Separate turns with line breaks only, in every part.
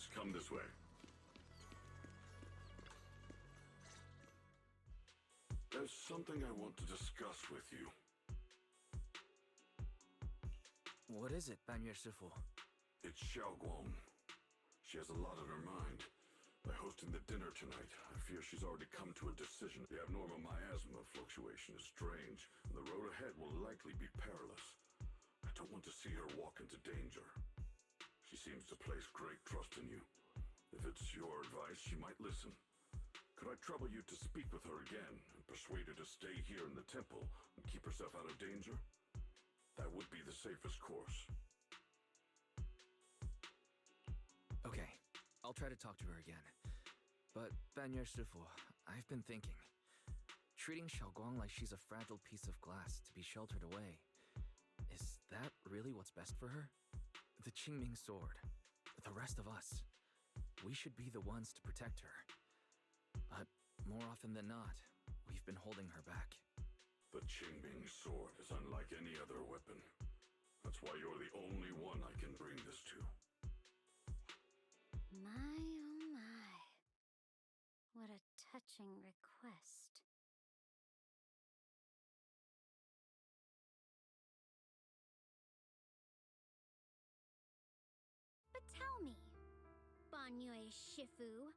Please, come this way. There's something I want to discuss with you.
What is it, 半月师傅?
It's Xiaoguang. She has a lot on her mind. By hosting the dinner tonight, I fear she's already come to a decision. The abnormal miasma fluctuation is strange, and the road ahead will likely be perilous. I don't want to see her walk into danger. She seems to place great trust in you. If it's your advice, she might listen. Could I trouble you to speak with her again and persuade her to stay here in the temple and keep herself out of danger? That would be the safest course.
Okay, I'll try to talk to her again. But, 半月师傅, I've been thinking. Treating Xiaoguang like she's a fragile piece of glass to be sheltered away. Is that really what's best for her? The Qingming sword. The rest of us. We should be the ones to protect her. But more often than not, we've been holding her back.
The Qingming sword is unlike any other weapon. That's why you're the only one I can bring this to.
My, oh my. What a touching request. But tell me, Banyue Shifu,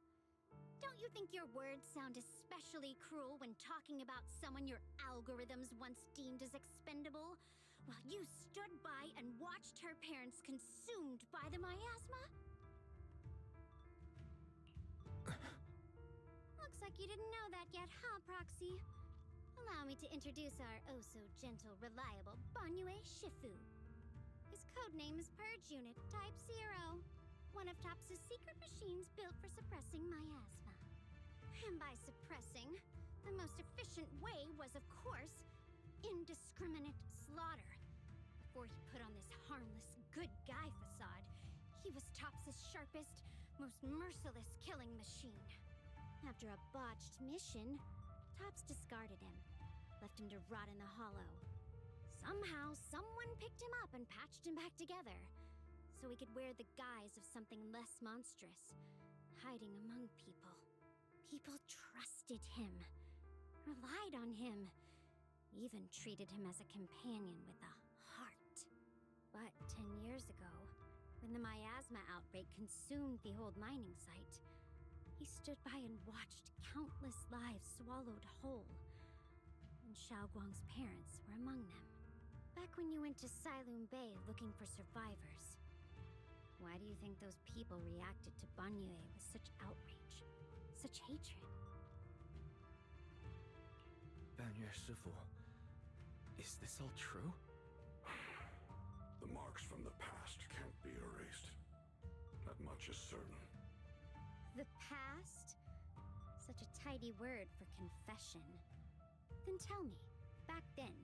don't you think your words sound especially cruel when talking about someone your algorithms once deemed as expendable, while you stood by and watched her parents consumed by the miasma? Looks like you didn't know that yet, huh, Proxy? Allow me to introduce our oh-so-gentle, reliable Banyue Shifu. His codename is Purge Unit Type 0, one of TOPS' secret machines built for suppressing miasma. And by suppressing, the most efficient way was, of course, indiscriminate slaughter. Before he put on this harmless, good guy facade, he was TOPS' sharpest, most merciless killing machine. After a botched mission, TOPS discarded him, left him to rot in the hollow. Somehow, someone picked him up and patched him back together, so he could wear the guise of something less monstrous, hiding among people. People trusted him, relied on him, even treated him as a companion with a heart. But 10 years ago, when the miasma outbreak consumed the old mining site, he stood by and watched countless lives swallowed whole. And Xiaoguang's parents were among them. Back when you went to Silum Bay looking for survivors, why do you think those people reacted to Banyue with such outrage, such hatred?
半月师傅, is this all true?
The marks from the past can't be erased. That much is certain.
The past? Such a tidy word for confession. Then tell me, back then,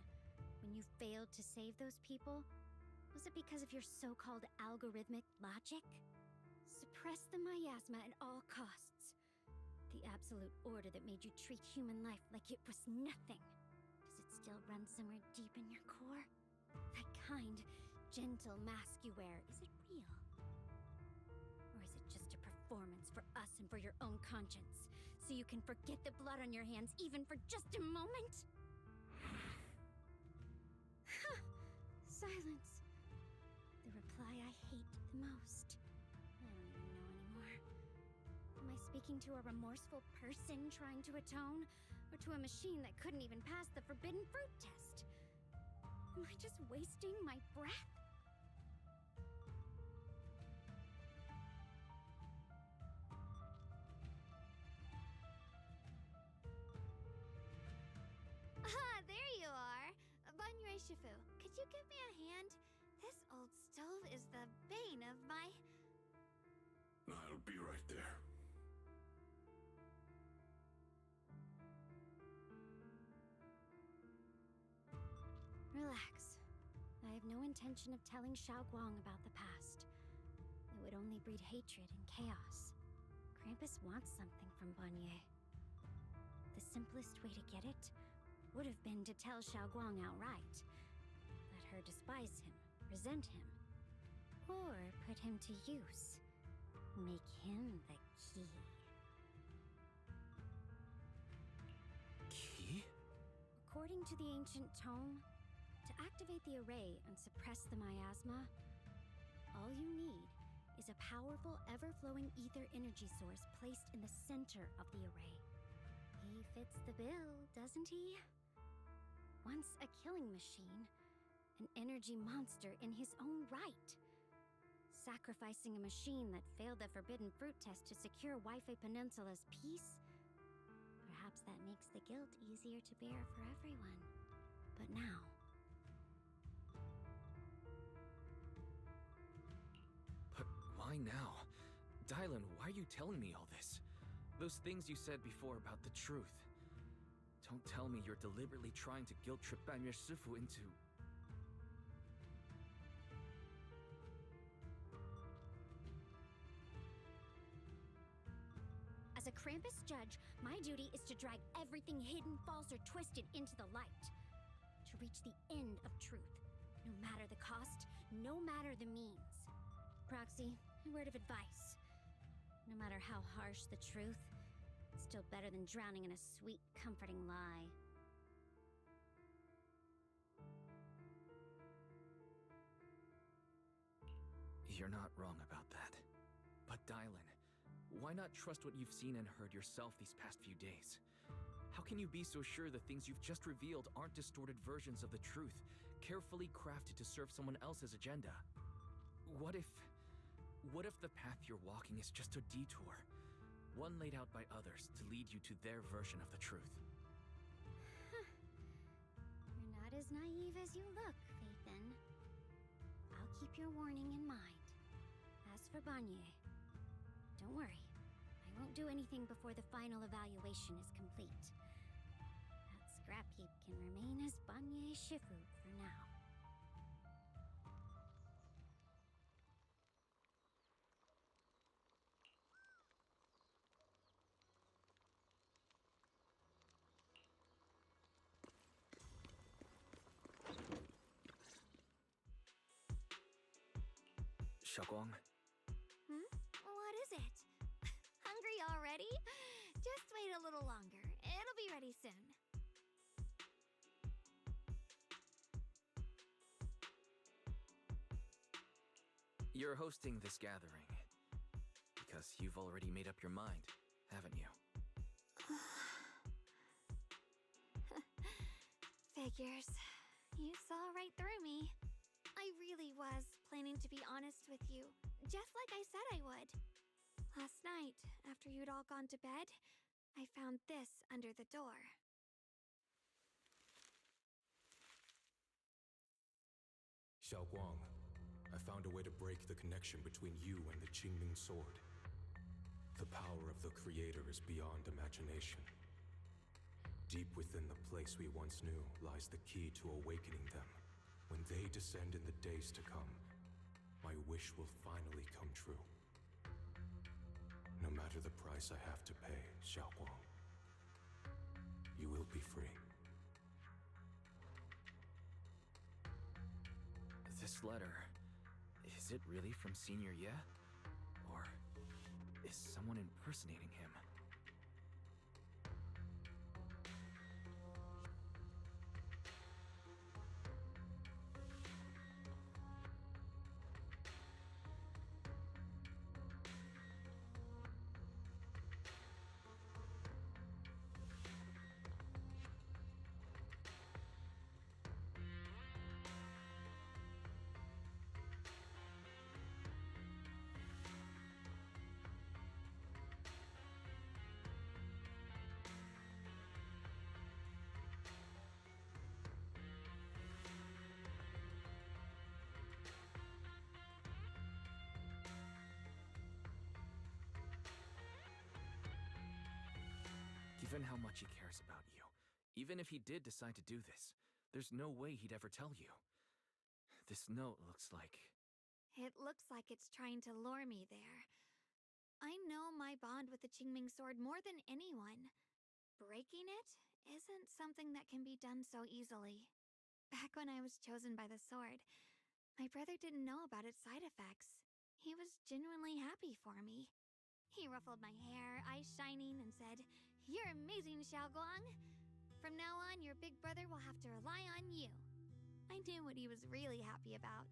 when you failed to save those people, was it because of your so-called algorithmic logic? Suppress the miasma at all costs. The absolute order that made you treat human life like it was nothing. Does it still run somewhere deep in your core? That kind, gentle mask you wear, is it real? Or is it just a performance for us and for your own conscience, so you can forget the blood on your hands even for just a moment? Silence. The reply I hate the most. I don't even know anymore. Am I speaking to a remorseful person trying to atone, or to a machine that couldn't even pass the forbidden fruit test? Am I just wasting my breath? Ah, there you are! Banyue Shifu, could you give me a hand? This old stove is the bane of my...
I'll be right there.
Relax. I have no intention of telling Xiaoguang about the past. It would only breed hatred and chaos. Krampus wants something from Banyue. The simplest way to get it would have been to tell Xiaoguang outright. Let her despise him, resent him, or put him to use. Make him the key.
Key?
According to the ancient tome, to activate the array and suppress the miasma, all you need is a powerful, ever-flowing ether energy source placed in the center of the array. He fits the bill, doesn't he? Once a killing machine, an energy monster in his own right. Sacrificing a machine that failed the forbidden fruit test to secure Wi-Fi Peninsula's peace? Perhaps that makes the guilt easier to bear for everyone. But now...
But why now? Dylan, why are you telling me all this? Those things you said before about the truth. Don't tell me you're deliberately trying to guilt-trip Banyue Shifu into...
As a Krampus judge, my duty is to drag everything hidden, false, or twisted into the light. To reach the end of truth. No matter the cost, no matter the means. Proxy, a word of advice. No matter how harsh the truth, it's still better than drowning in a sweet, comforting lie.
You're not wrong about that. But Dylan, why not trust what you've seen and heard yourself these past few days? How can you be so sure the things you've just revealed aren't distorted versions of the truth, carefully crafted to serve someone else's agenda? What if the path you're walking is just a detour? One laid out by others to lead you to their version of the truth.
You're not as naive as you look, Phaethon. I'll keep your warning in mind. As for Banyue, don't worry. I won't do anything before the final evaluation is complete. That scrap heap can remain as Banyue Shifu for now.
Xiaoguang,
What is it? Hungry already? Just wait a little longer. It'll be ready soon.
you're hosting this gathering because you've already made up your mind, haven't you?
Figures. You saw right through me. I really was planning to be honest with you, just like I said I would. Last night, after you'd all gone to bed, I found this under the door.
Xiaoguang, I found a way to break the connection between you and the Qingming sword. The power of the Creator is beyond imagination. Deep within the place we once knew lies the key to awakening them. When they descend in the days to come, my wish will finally come true. No matter the price I have to pay, Xiaoguang, you will be free.
This letter, is it really from Senior Ye? Or is someone impersonating him? Given how much he cares about you, even if he did decide to do this, there's no way he'd ever tell you. This note looks like...
It looks like it's trying to lure me there. I know my bond with the Qingming sword more than anyone. Breaking it isn't something that can be done so easily. Back when I was chosen by the sword, my brother didn't know about its side effects. He was genuinely happy for me. He ruffled my hair, eyes shining, and said, "You're amazing, Xiaoguang. From now on, your big brother will have to rely on you." I knew what he was really happy about.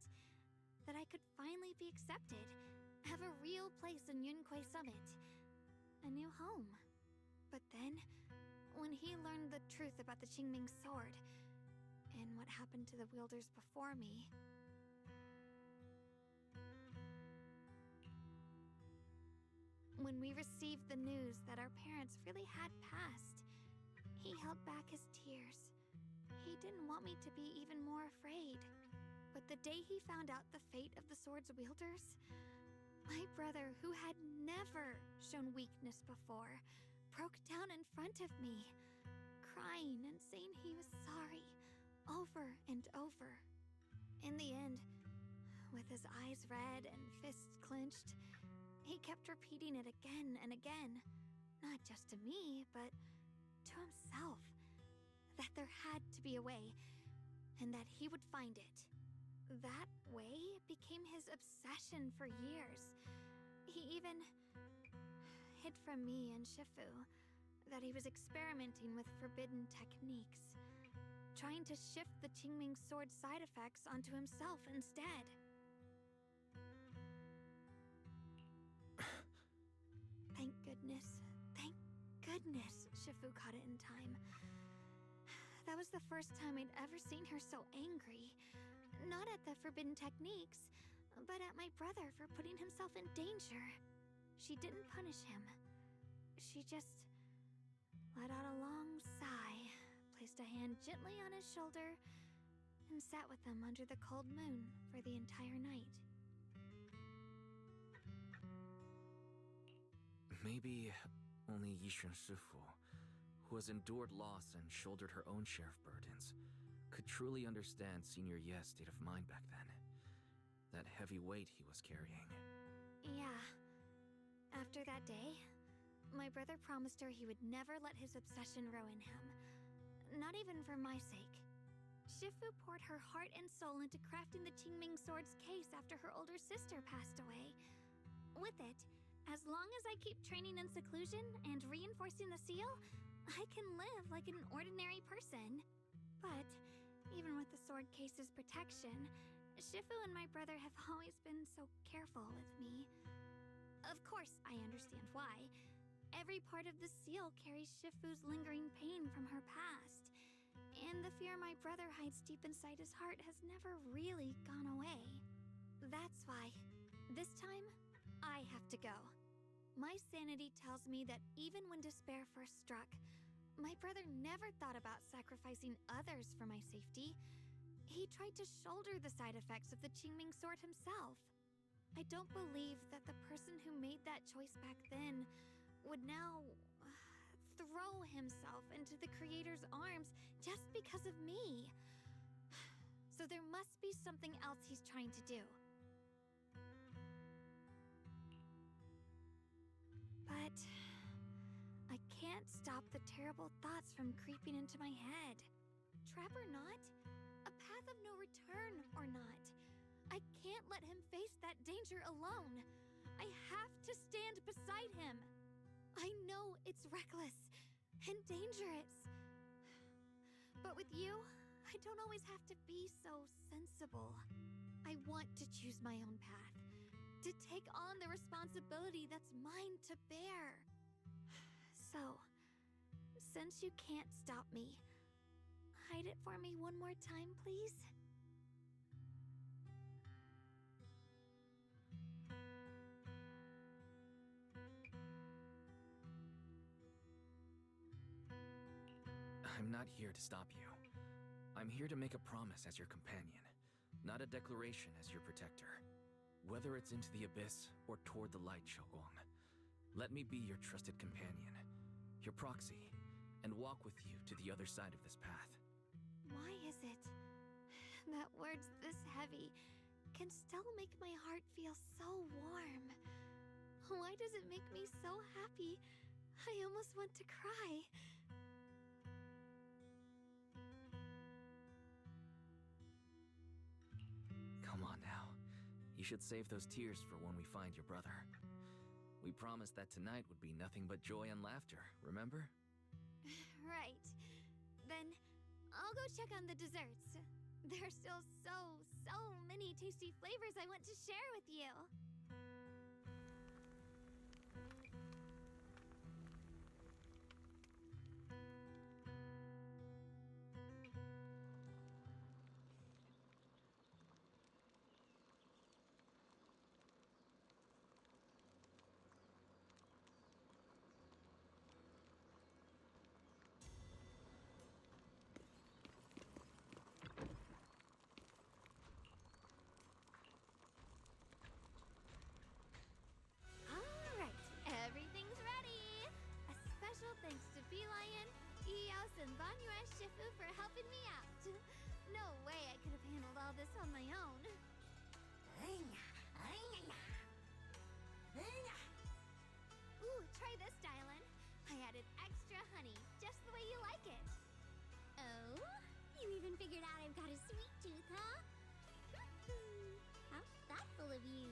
That I could finally be accepted, have a real place in Yunquei Summit, a new home. But then, when he learned the truth about the Qingming sword, and what happened to the wielders before me... When we received the news that our parents really had passed, he held back his tears. He didn't want me to be even more afraid. But the day he found out the fate of the sword's wielders, my brother, who had never shown weakness before, broke down in front of me, crying and saying he was sorry, over and over. In the end, with his eyes red and fists clenched, he kept repeating it again and again, not just to me, but to himself, that there had to be a way, and that he would find it. That way became his obsession for years. He even hid from me and Shifu that he was experimenting with forbidden techniques, trying to shift the Qingming sword side effects onto himself instead. Thank goodness Shifu caught it in time. That was the first time I'd ever seen her so angry. Not at the forbidden techniques, but at my brother for putting himself in danger. She didn't punish him. She just let out a long sigh, placed a hand gently on his shoulder, and sat with him under the cold moon for the entire night.
Maybe only Yishun Shifu, who has endured loss and shouldered her own share of burdens, could truly understand Senior Ye's state of mind back then. That heavy weight he was carrying.
Yeah. After that day, my brother promised her he would never let his obsession ruin him. Not even for my sake. Shifu poured her heart and soul into crafting the Qingming sword's case after her older sister passed away. With it, as long as I keep training in seclusion and reinforcing the seal, I can live like an ordinary person. But even with the sword case's protection, Shifu and my brother have always been so careful with me. Of course, I understand why. Every part of the seal carries Shifu's lingering pain from her past, and the fear my brother hides deep inside his heart has never really gone away. That's why, this time, I have to go. My sanity tells me that even when despair first struck, my brother never thought about sacrificing others for my safety. He tried to shoulder the side effects of the Qingming sword himself. I don't believe that the person who made that choice back then would now throw himself into the Creator's arms just because of me. So there must be something else he's trying to do. But I can't stop the terrible thoughts from creeping into my head. Trap or not, a path of no return or not, I can't let him face that danger alone. I have to stand beside him. I know it's reckless and dangerous. But with you, I don't always have to be so sensible. I want to choose my own path, to take on the responsibility that's mine to bear. So, since you can't stop me, hide it for me one more time, please?
I'm not here to stop you. I'm here to make a promise as your companion, not a declaration as your protector. Whether it's into the abyss or toward the light, Xiaoguang, let me be your trusted companion, your proxy, and walk with you to the other side of this path.
Why is it that words this heavy can still make my heart feel so warm? Why does it make me so happy I almost want to cry?
Come on now. You should save those tears for when we find your brother. We promised that tonight would be nothing but joy and laughter, remember?
Right. Then I'll go check on the desserts. There's still so many tasty flavors I want to share with you. Alright, everything's ready! A special thanks to Bee Lion, Eos, and Banyue Shifu for helping me out. No way I could have handled all this on my own. Ooh, try this, Dylan. I added extra honey, just the way you like it. Oh? You even figured out I've got a sweet tooth, huh? How thoughtful of you.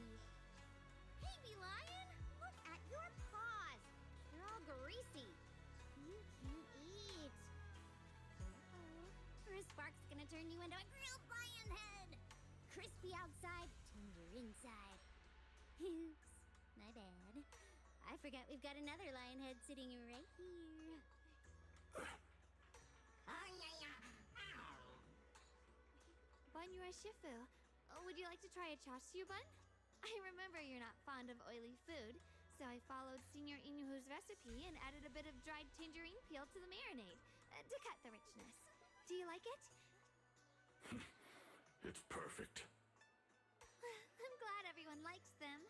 Hey, Bee Lion, look at your paws. They're all greasy. You can't eat. Or a spark's gonna turn you into a grilled lion head. Crispy outside, tender inside. Oops, my bad. I forgot we've got another lion head sitting right here. Banyue Shifu, would you like to try a chashu bun? I remember you're not fond of oily food, so I followed Senior Inuhu's recipe and added a bit of dried tangerine peel to the marinade to cut the richness. Do you like it?
It's perfect.
I'm glad everyone likes them.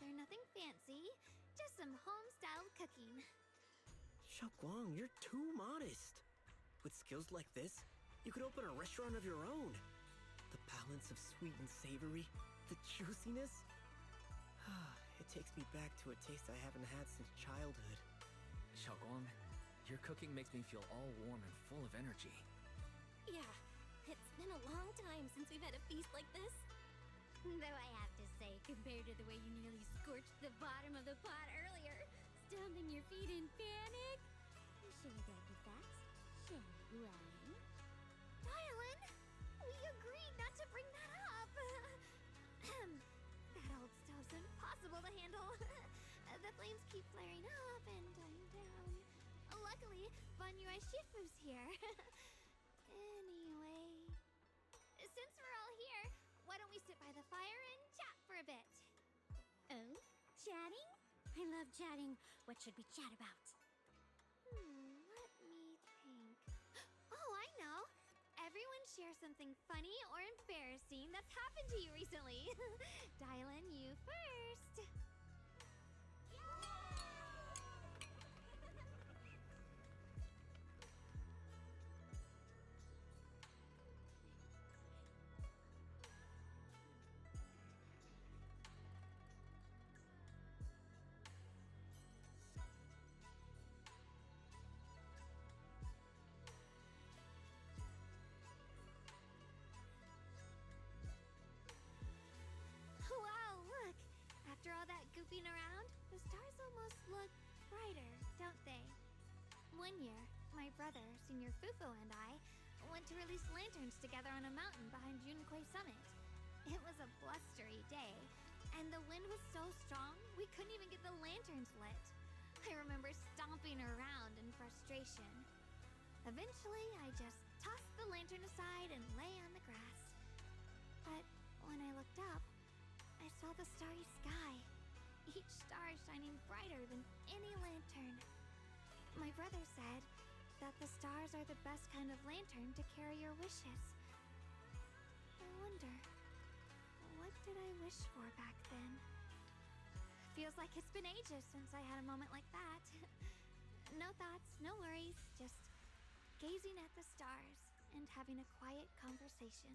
They're nothing fancy, just some home-styled cooking.
Xiaoguang, you're too modest. With skills like this, you could open a restaurant of your own. The balance of sweet and savory, the juiciness. It takes me back to a taste I haven't had since childhood.
Xiaoguang, your cooking makes me feel all warm and full of energy.
Yeah, it's been a long time since we've had a feast like this. Though I have to say, compared to the way you nearly scorched the bottom of the pot earlier, stomping your feet in panic. Shall that be fast? Shall we? Dylan, we agreed not to bring that up. That old stove's impossible to handle. The flames keep flaring up and dying down. Luckily, Banyue Shifu's here. Anyway, since we're all here, why don't we sit by the fire and chat for a bit? Oh? Chatting? I love chatting. What should we chat about? Let me think. Oh, I know. Everyone share something funny or embarrassing that's happened to you recently. Dylan, you first. Wow, look! After all that goofing around, the stars almost look brighter, don't they? One year, my brother, Senior Fufu, and I went to release lanterns together on a mountain behind Junkui Summit. It was a blustery day, and the wind was so strong we couldn't even get the lanterns lit. I remember stomping around in frustration. Eventually, I just tossed the lantern aside and lay on the grass. But when I looked up, I saw the starry sky, each star shining brighter than any lantern. My brother said that the stars are the best kind of lantern to carry your wishes. I wonder, what did I wish for back then? Feels like it's been ages since I had a moment like that. No thoughts, no worries, just gazing at the stars and having a quiet conversation.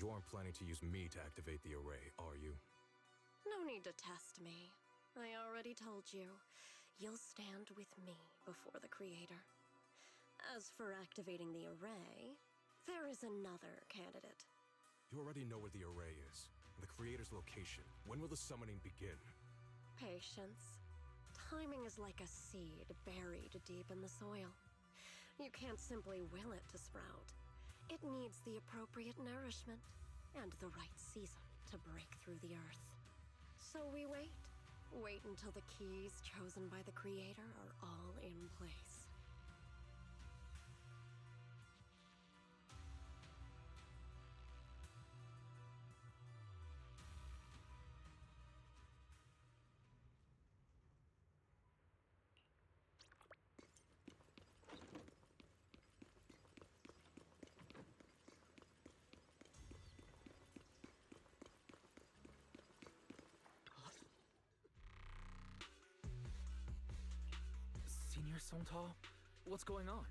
You aren't planning to use me to activate the array, are you?
No need to test me. I already told you. You'll stand with me before the Creator. As for activating the array, there is another candidate.
You already know where the array is, and the Creator's location. When will the summoning begin?
Patience. Timing is like a seed buried deep in the soil. You can't simply will it to sprout. It needs the appropriate nourishment and the right season to break through the earth. So we wait. Wait until the keys chosen by the Creator are all in place.
Senior Songtao? What's going on?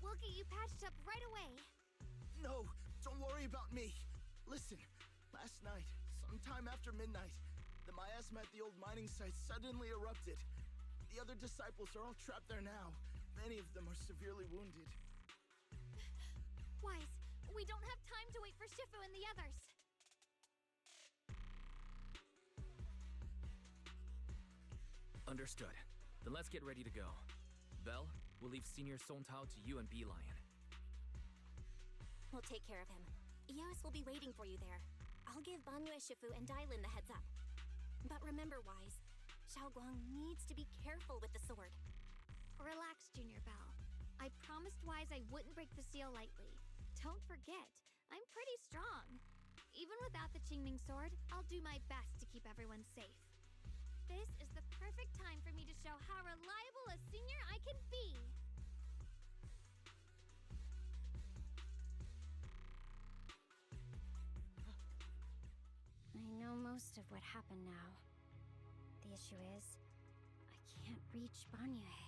We'll get you patched up right away.
No, don't worry about me. Listen, last night, sometime after midnight, the miasma at the old mining site suddenly erupted. The other disciples are all trapped there now. Many of them are severely wounded.
Wise, we don't have time to wait for Shifu and the others.
Understood. Then let's get ready to go. Belle, we'll leave Senior Songtao to you and Beelion.
We'll take care of him. Eos will be waiting for you there. I'll give Banyue Shifu and Dailin the heads up. But remember, Wise, Xiaoguang needs to be careful with the sword.
Relax, Junior Belle. I promised Wise I wouldn't break the seal lightly. Don't forget, I'm pretty strong. Even without the Qingming sword, I'll do my best to keep everyone safe. This is the perfect time for me to show how reliable a senior I can be. I know most of what happened now. The issue is, I can't reach Banyue.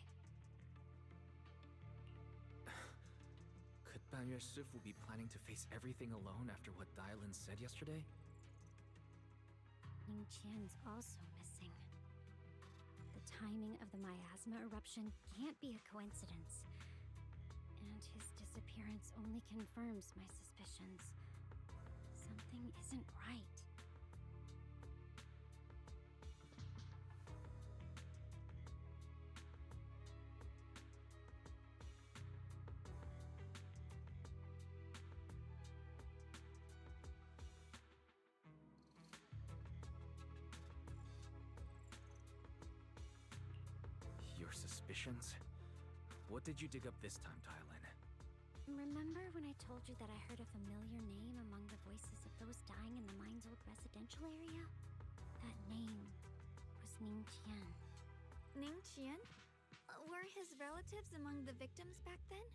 Could Banyue Shifu be planning to face everything alone after what Dailin said yesterday?
Ning Qian's also missing. The timing of the miasma eruption can't be a coincidence. And his disappearance only confirms my suspicions. Something isn't right.
Your suspicions? What did you dig up this time, Dailin?
Remember when I told you that I heard a familiar name among the voices of those dying in the mine's old residential area? That name was Ning Qian.
Ning Qian? Were his relatives among the victims back then?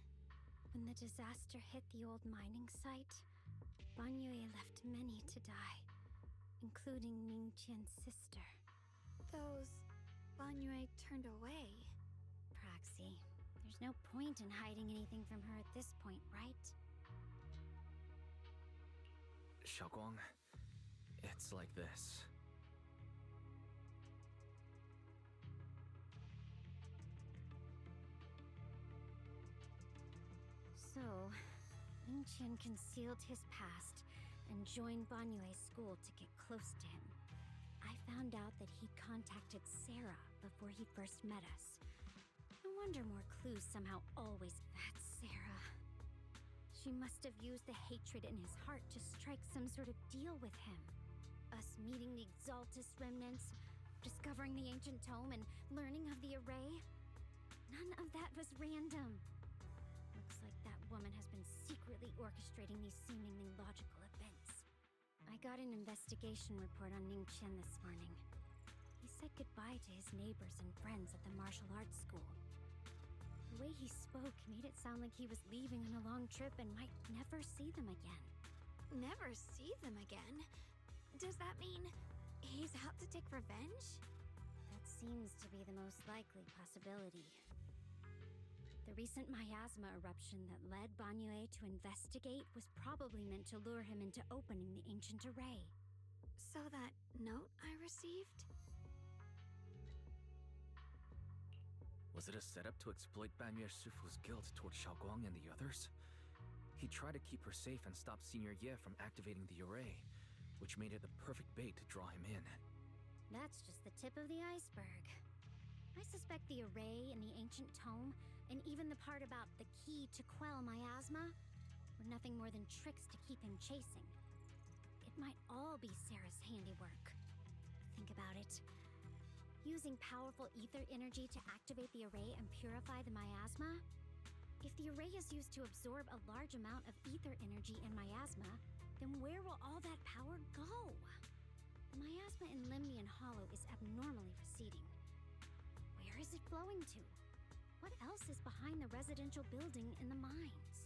When the disaster hit the old mining site, Banyue left many to die, including Ning Qian's sister.
Those Banyue turned away.
Proxy, there's no point in hiding anything from her at this point, right?
Xiaoguang, it's like this.
So, Ning Qian concealed his past and joined Banyue's school to get close to him. I found out that he contacted Sarah before he first met us. No wonder more clues somehow always... That's Sarah. She must have used the hatred in his heart to strike some sort of deal with him. Us meeting the Exaltus remnants, discovering the ancient tome, and learning of the array. None of that was random. Looks like that woman has been secretly orchestrating these seemingly logical events. I got an investigation report on Ning Qian this morning. He said goodbye to his neighbors and friends at the martial arts school. The way he spoke made it sound like he was leaving on a long trip and might never see them again.
Never see them again? Does that mean he's out to take revenge?
That seems to be the most likely possibility. The recent miasma eruption that led Banyue to investigate was probably meant to lure him into opening the ancient array.
So that note I received?
Was it a setup to exploit Banyue Shifu's guilt toward Xiaoguang and the others? He tried to keep her safe and stop Senior Ye from activating the array, which made it the perfect bait to draw him in.
That's just the tip of the iceberg. I suspect the array in the ancient tome, and even the part about the key to quell miasma, were nothing more than tricks to keep him chasing. It might all be Sarah's handiwork. Think about it. Using powerful ether energy to activate the array and purify the miasma? If the array is used to absorb a large amount of ether energy in miasma, then where will all that power go? The miasma in Limnian Hollow is abnormally receding. Where is it flowing to? What else is behind the residential building in the mines?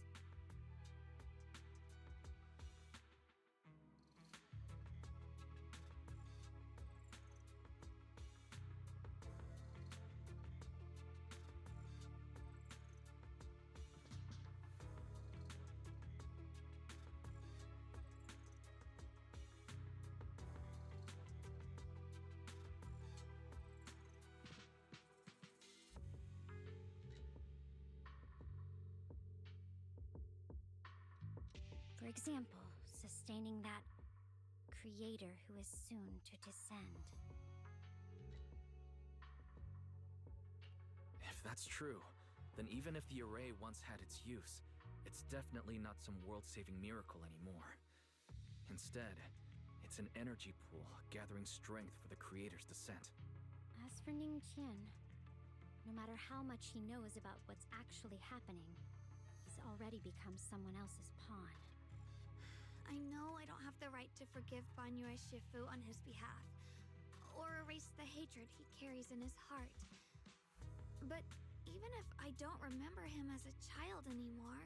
For example, sustaining that creator who is soon to descend.
If that's true, then even if the array once had its use, it's definitely not some world-saving miracle anymore. Instead, it's an energy pool gathering strength for the creator's descent.
As for Ningqian, no matter how much he knows about what's actually happening, he's already become someone else's pawn.
I know I don't have the right to forgive Banyue Shifu on his behalf, or erase the hatred he carries in his heart. But even if I don't remember him as a child anymore,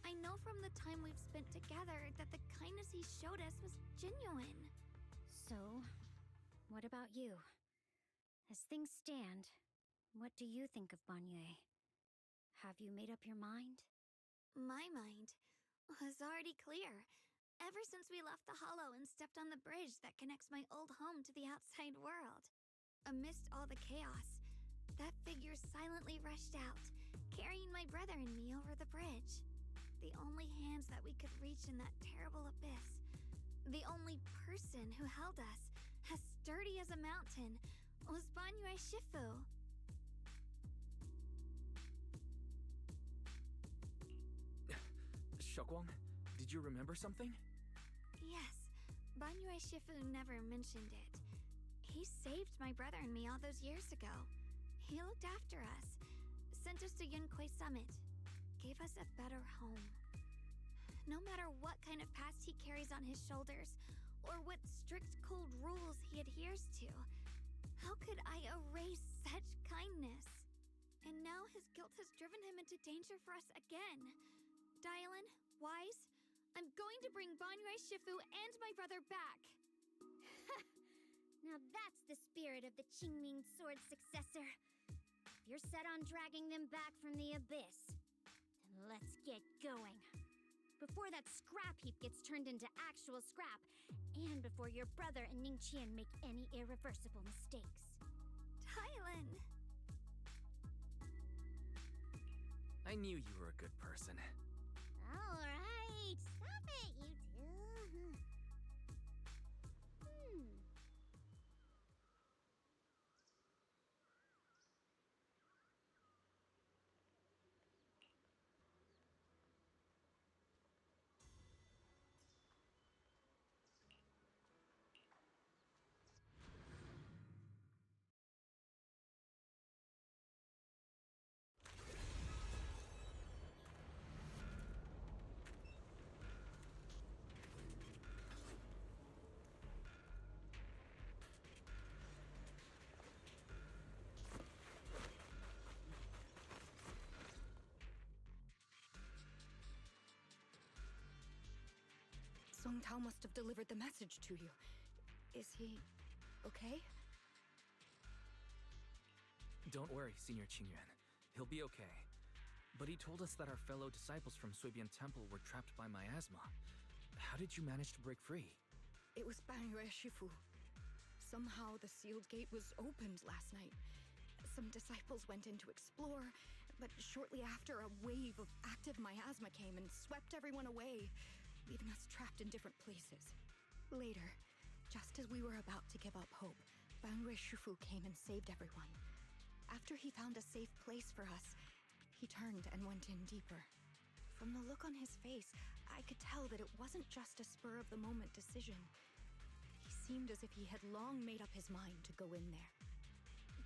I know from the time we've spent together that the kindness he showed us was genuine.
So, what about you? As things stand, what do you think of Banyue? Have you made up your mind?
My mind was already clear. Ever since we left the Hollow and stepped on the bridge that connects my old home to the outside world. Amidst all the chaos, that figure silently rushed out, carrying my brother and me over the bridge. The only hands that we could reach in that terrible abyss. The only person who held us, as sturdy as a mountain, was Banyue Shifu.
Xiaoguang, did you remember something?
Yes, Banyue Shifu never mentioned it. He saved my brother and me all those years ago. He looked after us, sent us to Yunquei Summit, gave us a better home. No matter what kind of past he carries on his shoulders, or what strict cold rules he adheres to, how could I erase such kindness? And now his guilt has driven him into danger for us again. Dylan, Wise, I'm going to bring Banyue Shifu and my brother back.
Now that's the spirit of the Qingming Sword's successor. If you're set on dragging them back from the abyss, then let's get going. Before that scrap heap gets turned into actual scrap, and before your brother and Ningqian make any irreversible mistakes.
Dylan!
I knew you were a good person.
All right, stop it, you two.
Song Tao must have delivered the message to you. Is he okay?
Don't worry, Senior Qingyuan. He'll be okay. But he told us that our fellow disciples from Suibian Temple were trapped by miasma. How did you manage to break free?
It was Banyue Shifu. Somehow the sealed gate was opened last night. Some disciples went in to explore, but shortly after, a wave of active miasma came and swept everyone away, leaving us trapped in different places. Later, just as we were about to give up hope, Banyue Shifu came and saved everyone. After he found a safe place for us, he turned and went in deeper. From the look on his face, I could tell that it wasn't just a spur-of-the-moment decision. He seemed as if he had long made up his mind to go in there.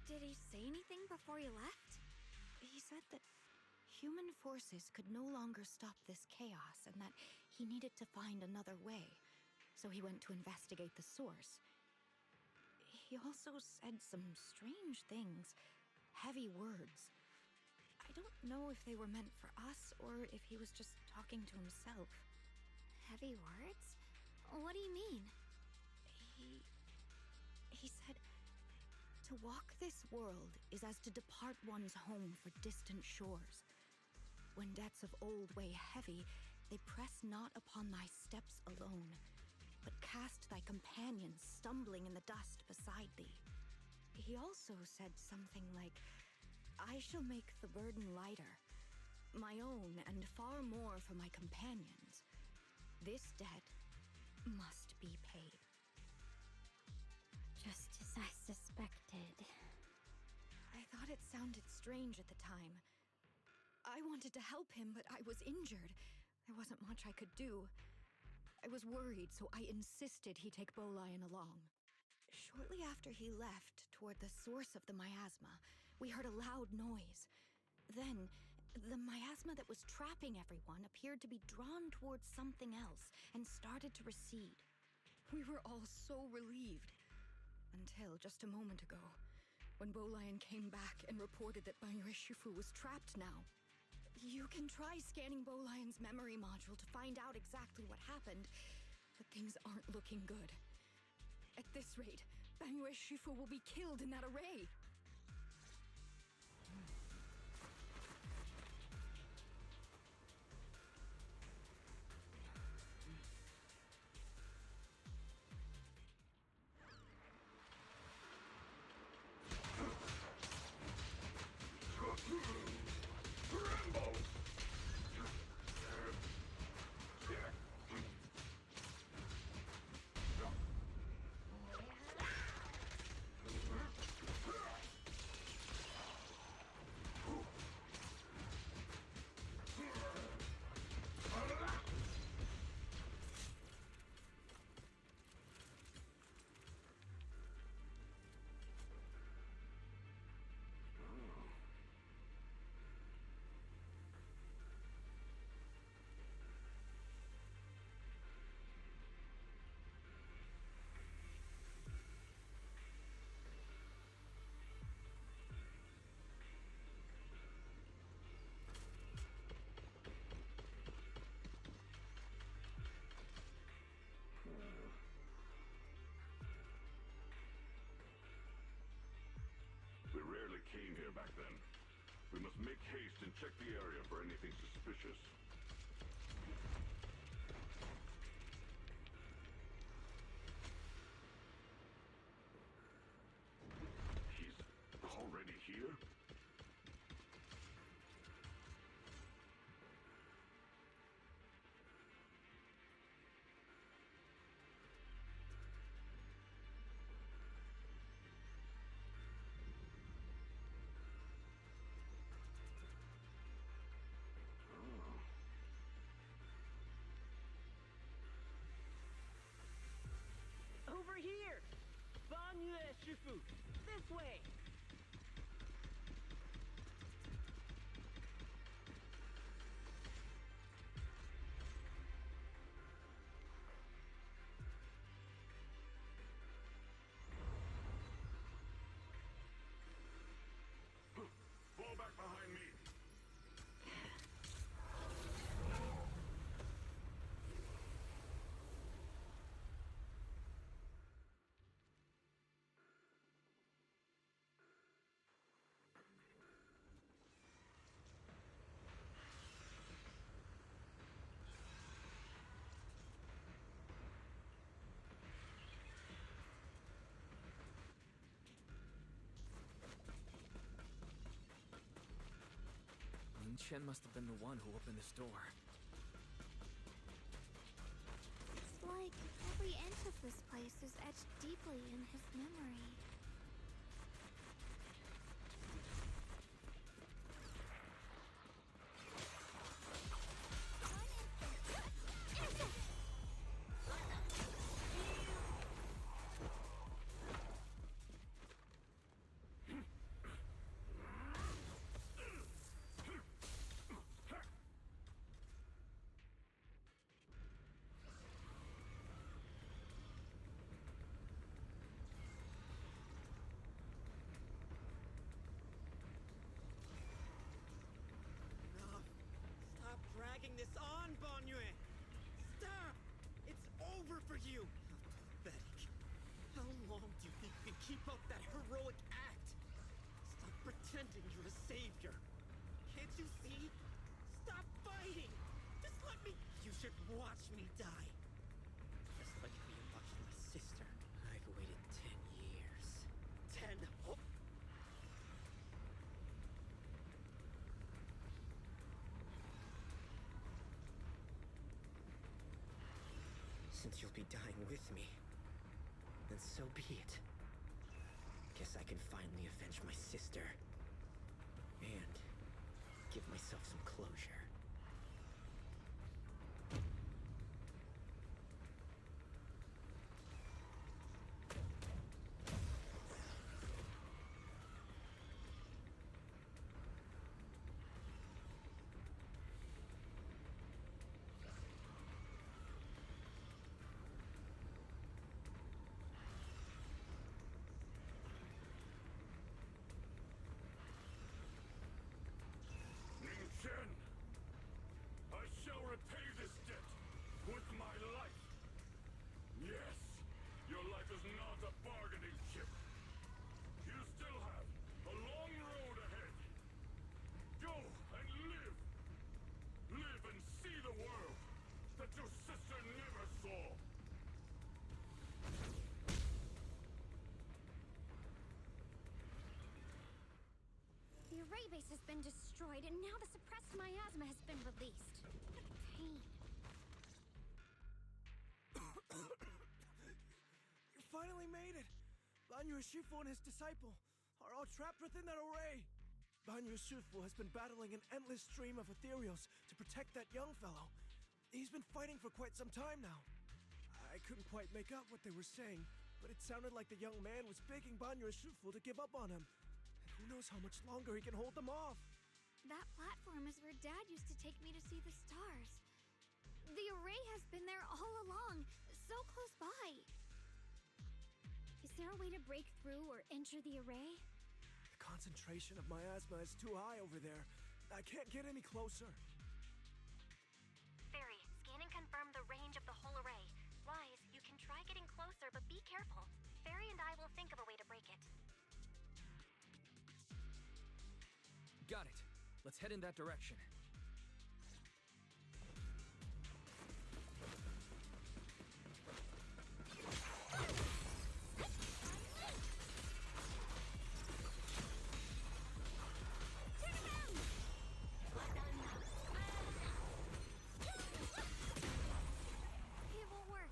Did he say anything before he left?
He said that human forces could no longer stop this chaos and that he needed to find another way, so he went to investigate the source. He also said some strange things, heavy words. I don't know if they were meant for us or if he was just talking to himself.
Heavy words? What do you mean?
He said, to walk this world is as to depart one's home for distant shores. When debts of old weigh heavy, they press not upon thy steps alone, but cast thy companions stumbling in the dust beside thee. He also said something like, I shall make the burden lighter, my own and far more for my companions. This debt must be paid.
Just as I suspected.
I thought it sounded strange at the time. I wanted to help him, but I was injured. There wasn't much I could do. I was worried, so I insisted he take Bolian along. Shortly after he left, toward the source of the miasma, we heard a loud noise. Then, the miasma that was trapping everyone appeared to be drawn towards something else and started to recede. We were all so relieved. Until just a moment ago, when Bolian came back and reported that Banyue Shifu was trapped now. You can try scanning Bolian's memory module to find out exactly what happened, but things aren't looking good. At this rate, Banyue Shifu will be killed in that array.
We rarely came here back then. We must make haste and check the area for anything suspicious. He's already here?
Over here! Banyue Shifu! This way!
Fall back behind me!
Chen must have been the one who opened this door.
It's like every inch of this place is etched deeply in his memory.
Stop dragging this on, Banyue! Stop! It's over for you! How pathetic. How long do you think you can keep up that heroic act? Stop pretending you're a savior. Can't you see? Stop fighting! Just let me... You should watch me die. Just like me watching my sister. I've waited 10 years. 10 whole... Since you'll be dying with me, then so be it. Guess I can finally avenge my sister. And give myself some closure.
Chen, I shall repay this debt with my life. Yes, your life is not a bargaining chip. You still have a long road ahead. Go and live. Live and see the world that your sister never saw.
The array base has been destroyed, and now the suppressed miasma has been released. What pain.
You finally made it! Banyu Shifu and his disciple are all trapped within that array. Banyu Shifu has been battling an endless stream of ethereals to protect that young fellow. He's been fighting for quite some time now. I couldn't quite make out what they were saying, but it sounded like the young man was begging Banyu Shifu to give up on him. And who knows how much longer he can hold them off.
That platform is where Dad used to take me to see the stars. The array has been there all along, so close by.
Is there a way to break through or enter the array?
The concentration of miasma is too high over there. I can't get any closer.
Fairy, scan and confirm the range of the whole array. Wise, you can try getting closer, but be careful. Fairy and I will think of a way to break it.
Got it. Let's head in that direction.
It won't work.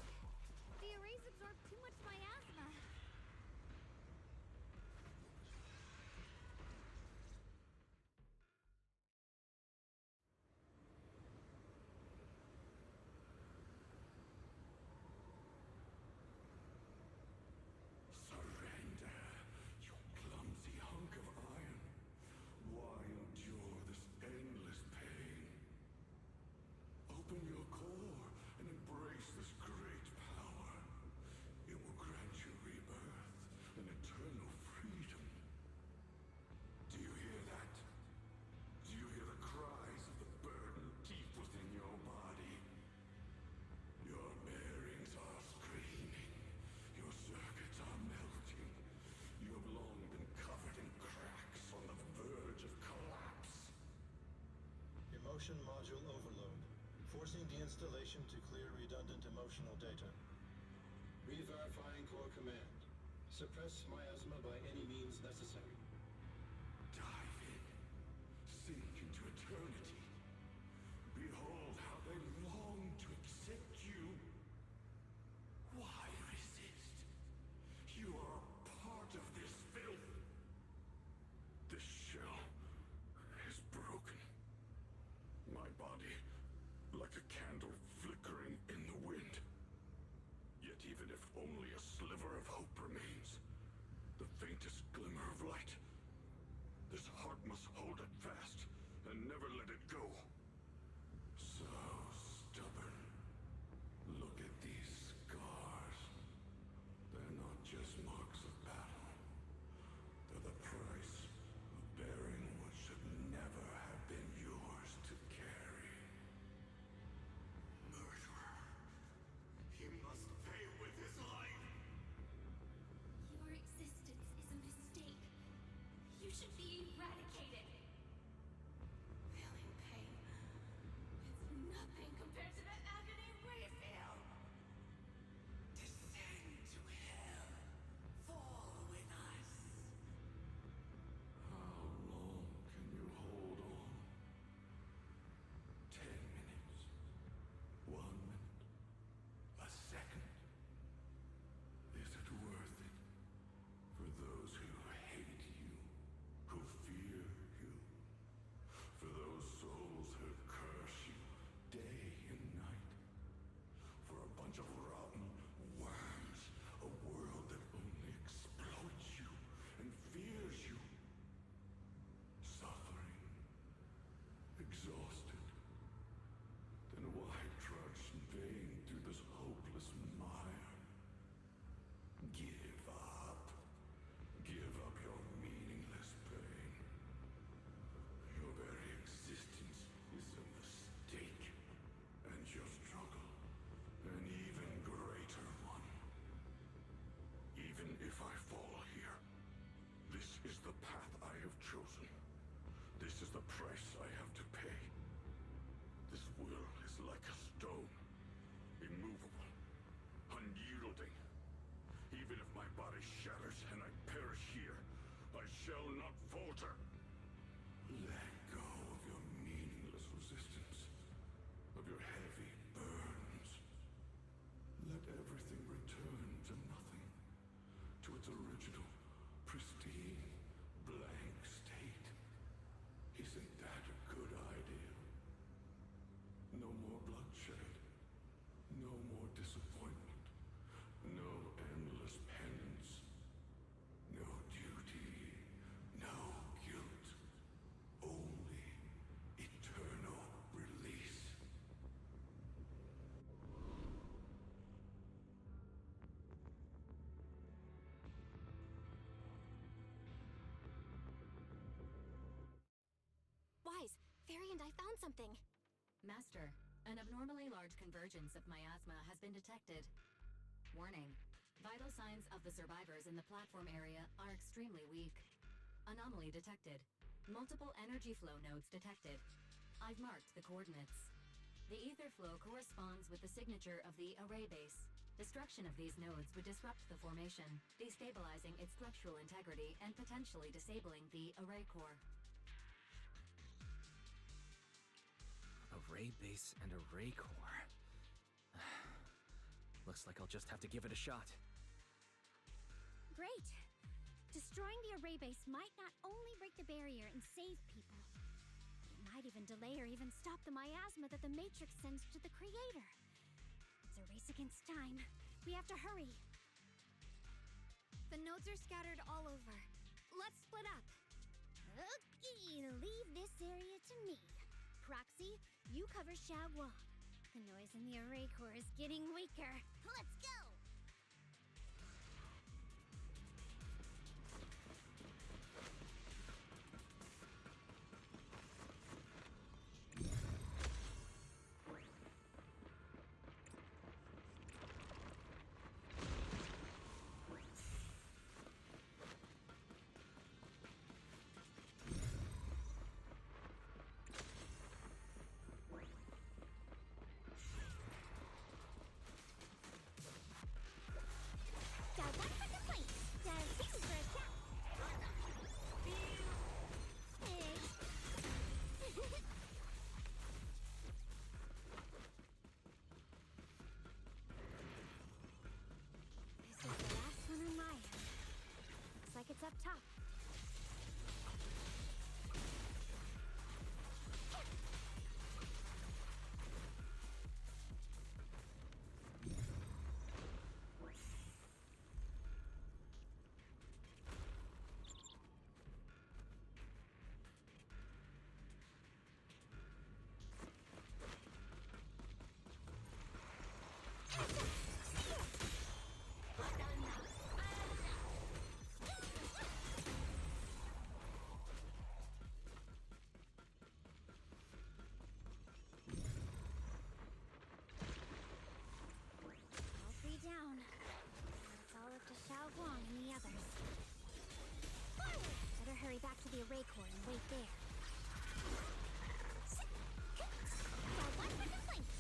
The arrays absorb too much miasma.
Surrender, you clumsy hunk of iron. Why endure this endless pain? Open your core and embrace this great power. It will grant you rebirth and eternal freedom. Do you hear that? Do you hear the cries of the burden deep within your body? Your bearings are screaming. Your circuits are melting. You have long been covered in cracks on the verge of collapse.
Emotion module overload. Forcing deinstallation to clear redundant emotional data. Re-verifying core command. Suppress miasma by any means necessary.
Dive in. Sink into eternity. the path I have chosen. This is the price I have to pay. This will is like a stone. Immovable. Unyielding. Even if my body shatters and I perish here, I shall not falter. Let go of your meaningless resistance, of your heavy burns. Let everything return to nothing, to its original, pristine, blank state. Isn't that a good idea? No more bloodshed, no more disappointment, no endless penance, no duty, no guilt, only eternal release.
Wise, Fairy and I found something.
Master, an abnormally large convergence of miasma has been detected. Warning. Vital signs of the survivors in the platform area are extremely weak. Anomaly detected. Multiple energy flow nodes detected. I've marked the coordinates. The ether flow corresponds with the signature of the array base. Destruction of these nodes would disrupt the formation, destabilizing its structural integrity and potentially disabling the array core.
Array base and array core. Looks like I'll just have to give it a shot.
Great. Destroying the array base might not only break the barrier and save people, it might even delay or even stop the miasma that the Matrix sends to the Creator. It's a race against time. We have to hurry.
The nodes are scattered all over. Let's split up.
Okay, leave this area to me. Proxy, you cover Xiaoguang. The noise in the array core is getting weaker. Let's go! It's up top. Down. Now it's all up to Xiaoguang and the others. Forward! Better hurry back to the array core and wait there. Xiaoguang for the flanks!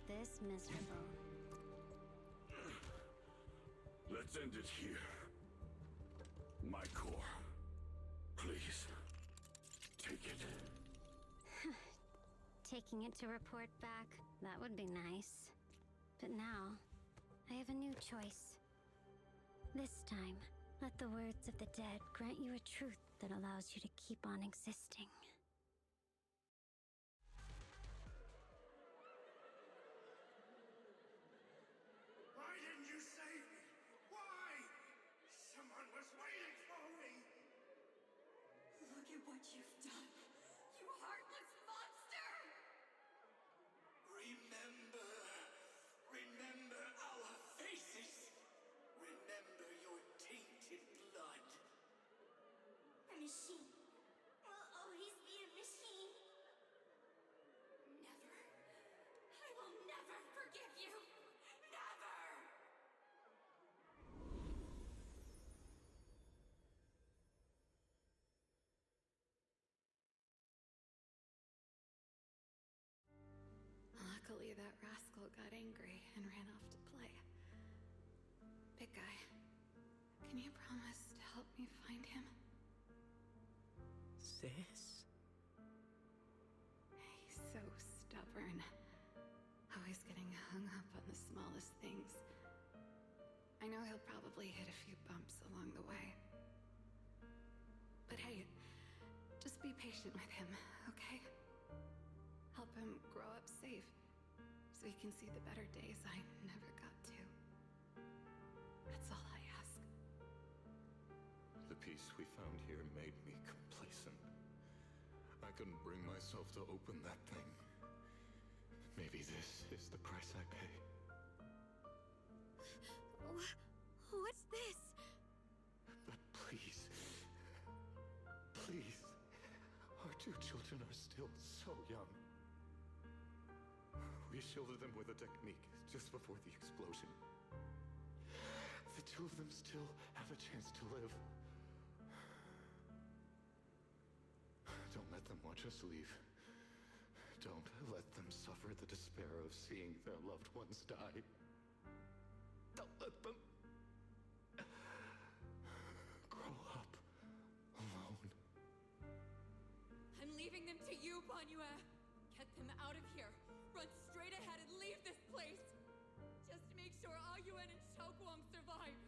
this miserable.
Let's end it here. My core. Please. Take it.
Taking it to report back, that would be nice. But now, I have a new choice. This time, let the words of the dead grant you a truth that allows you to keep on existing.
Why didn't you save me? Why? Someone was waiting for me!
Look at what you've done, you heartless monster!
Remember our faces. Remember your tainted blood.
A machine. Will always be a machine. Never. I will never forgive you. Never!
Luckily, that rascal got angry and ran off to play. Big guy, can you promise to help me find him?
Sis?
He's so stubborn. Always getting hung up on the smallest things. I know he'll probably hit a few bumps along the way. But hey, just be patient with him, okay? Help him grow up safe, so he can see the better days I never got to. That's all I ask.
The peace we found here made me complacent. I couldn't bring myself to open that thing. Maybe this is the price I pay.
What's this?
But please, please, our two children are still so young. We shielded them with a technique just before the explosion. The two of them still have a chance to live. Don't let them watch us leave. Don't let them suffer the despair of seeing their loved ones die. Don't let them grow up alone.
I'm leaving them to you, Banyue. Get them out of here. Run straight ahead and leave this place. Just make sure Ayuan and Xiaoguang survive.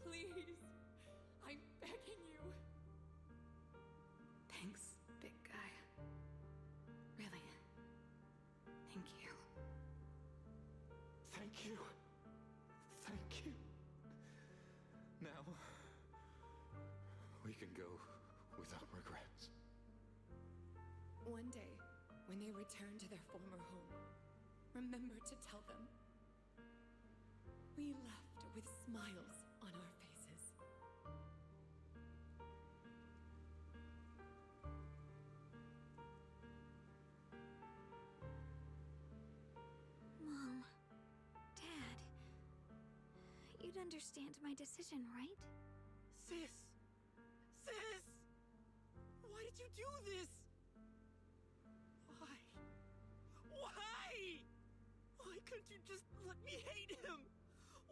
Please. I'm begging you. Thanks, big guy. Really. Thank you.
Thank you. Thank you. Now, we can go without regrets.
One day, when they return to their former home, remember to tell them we left with smiles on our faces.
Mom, Dad, you'd understand my decision, right?
Sis! Sis! Why did you do this? Why? Why? Why couldn't you just let me hate him?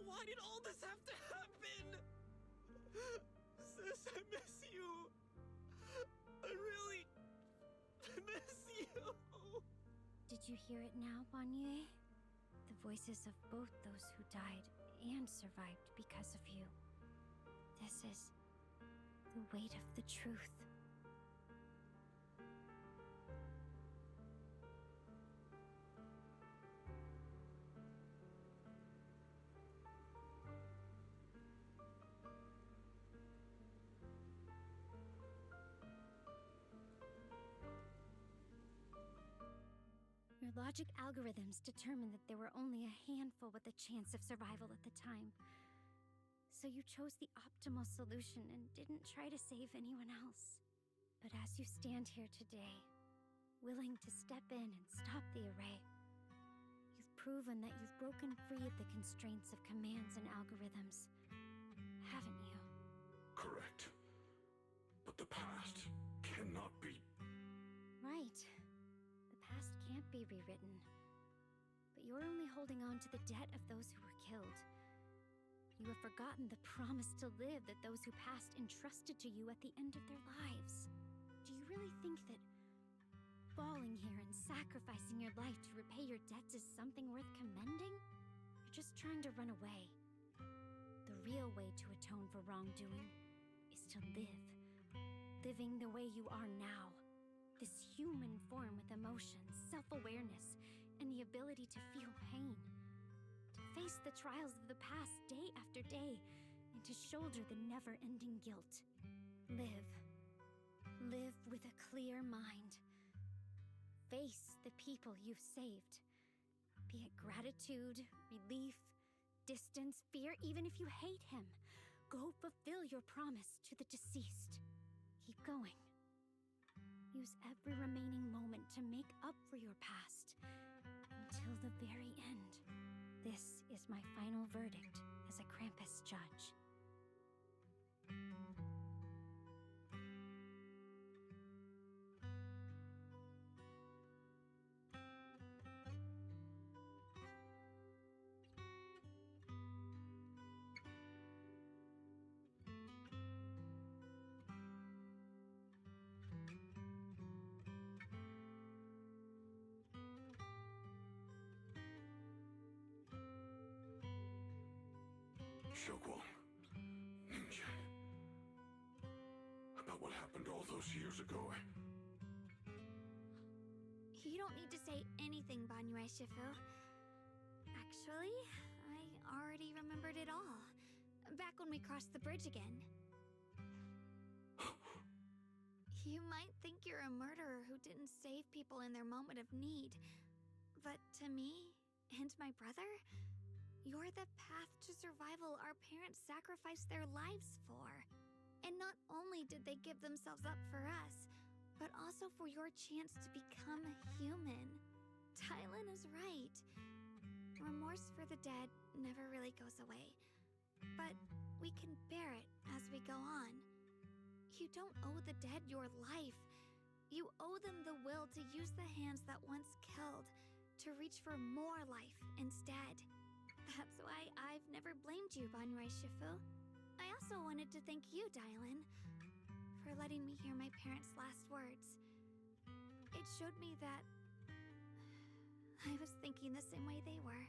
Why did all this have to happen? Sis, I miss you. I really miss you.
Did you hear it now, Banyue? The voices of both those who died and survived because of you. This is the weight of the truth. Your logic algorithms determined that there were only a handful with a chance of survival at the time. So you chose the optimal solution and didn't try to save anyone else. But as you stand here today, willing to step in and stop the array, you've proven that you've broken free of the constraints of commands and algorithms, haven't you?
Correct. But the past cannot be...
Right. The past can't be rewritten. But you're only holding on to the debt of those who were killed. You have forgotten the promise to live that those who passed entrusted to you at the end of their lives. Do you really think that falling here and sacrificing your life to repay your debts is something worth commending? You're just trying to run away. The real way to atone for wrongdoing is to live. Living the way you are now. This human form with emotions, self-awareness, and the ability to feel pain. To face the trials of the past day after day, and to shoulder the never-ending guilt. Live. Live with a clear mind. Face the people you've saved. Be it gratitude, relief, distance, fear, even if you hate him. Go fulfill your promise to the deceased. Keep going. Use every remaining moment to make up for your past. Until the very end. This is my final verdict as a Krampus judge.
Xiaoguang, Ningqian. About what happened all those years ago,
You don't need to say anything, Banyue Shifu. Actually, I already remembered it all. Back when we crossed the bridge again. You might think you're a murderer who didn't save people in their moment of need. But to me, and my brother, you're the path to survival our parents sacrificed their lives for. And not only did they give themselves up for us, but also for your chance to become human. Tylan is right. Remorse for the dead never really goes away. But we can bear it as we go on. You don't owe the dead your life. You owe them the will to use the hands that once killed to reach for more life instead. That's why I've never blamed you, Banyue Shifu. I also wanted to thank you, Dylan, for letting me hear my parents' last words. It showed me that I was thinking the same way they were.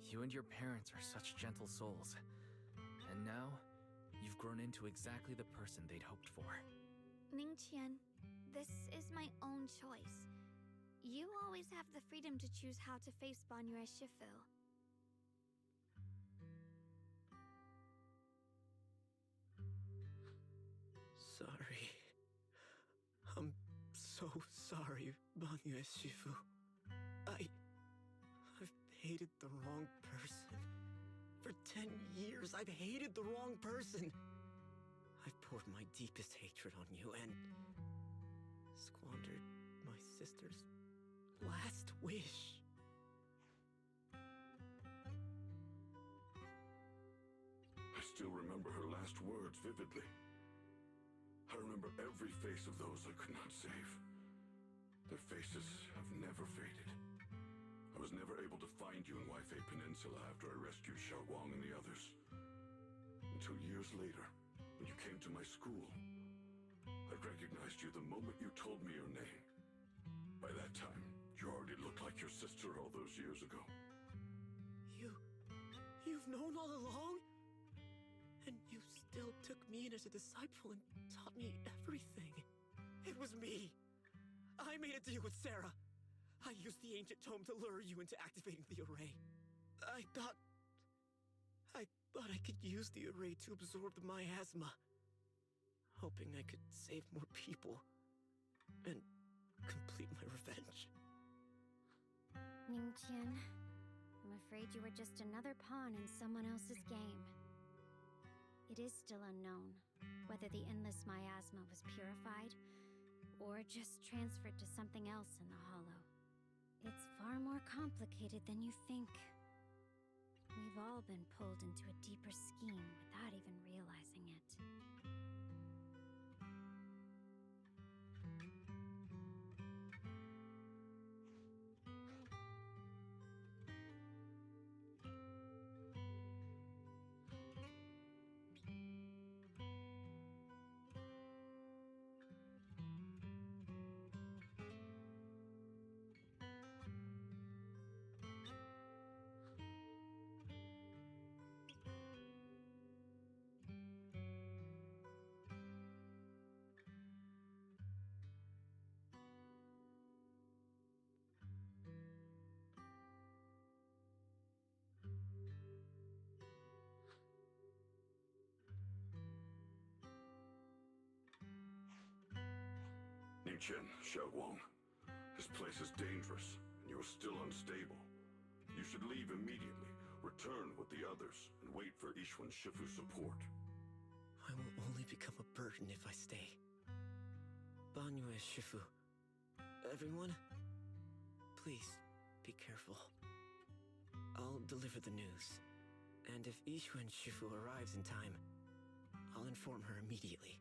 You and your parents are such gentle souls. And now, you've grown into exactly the person they'd hoped for.
Ningqian, this is my own choice. You always have the freedom to choose how to face Banyue Shifu.
Sorry. I'm so sorry, Banyue Shifu. I've hated the wrong person. For 10 years, I've hated the wrong person. I've poured my deepest hatred on you and squandered my sister's last wish.
I still remember her last words vividly. I remember every face of those I could not save. Their faces have never faded. I was never able to find you in Waifei Peninsula after I rescued Xiaoguang and the others. Until years later, when you came to my school, I recognized you the moment you told me your name. By that time, you already looked like your sister all those years ago.
You've known all along? And you still took me in as a disciple and taught me everything. It was me. I made a deal with Sarah. I used the ancient tome to lure you into activating the array. I thought I could use the array to absorb the miasma, hoping I could save more people and complete my revenge.
Ningqian, I'm afraid you were just another pawn in someone else's game. It is still unknown whether the endless miasma was purified or just transferred to something else in the Hollow. It's far more complicated than you think. We've all been pulled into a deeper scheme without even realizing.
Chen, Xiaoguang. This place is dangerous, and you're still unstable. You should leave immediately, return with the others, and wait for Yixuan Shifu's support.
I will only become a burden if I stay. Banyue Shifu. Everyone, please be careful. I'll deliver the news. And if Yixuan Shifu arrives in time, I'll inform her immediately.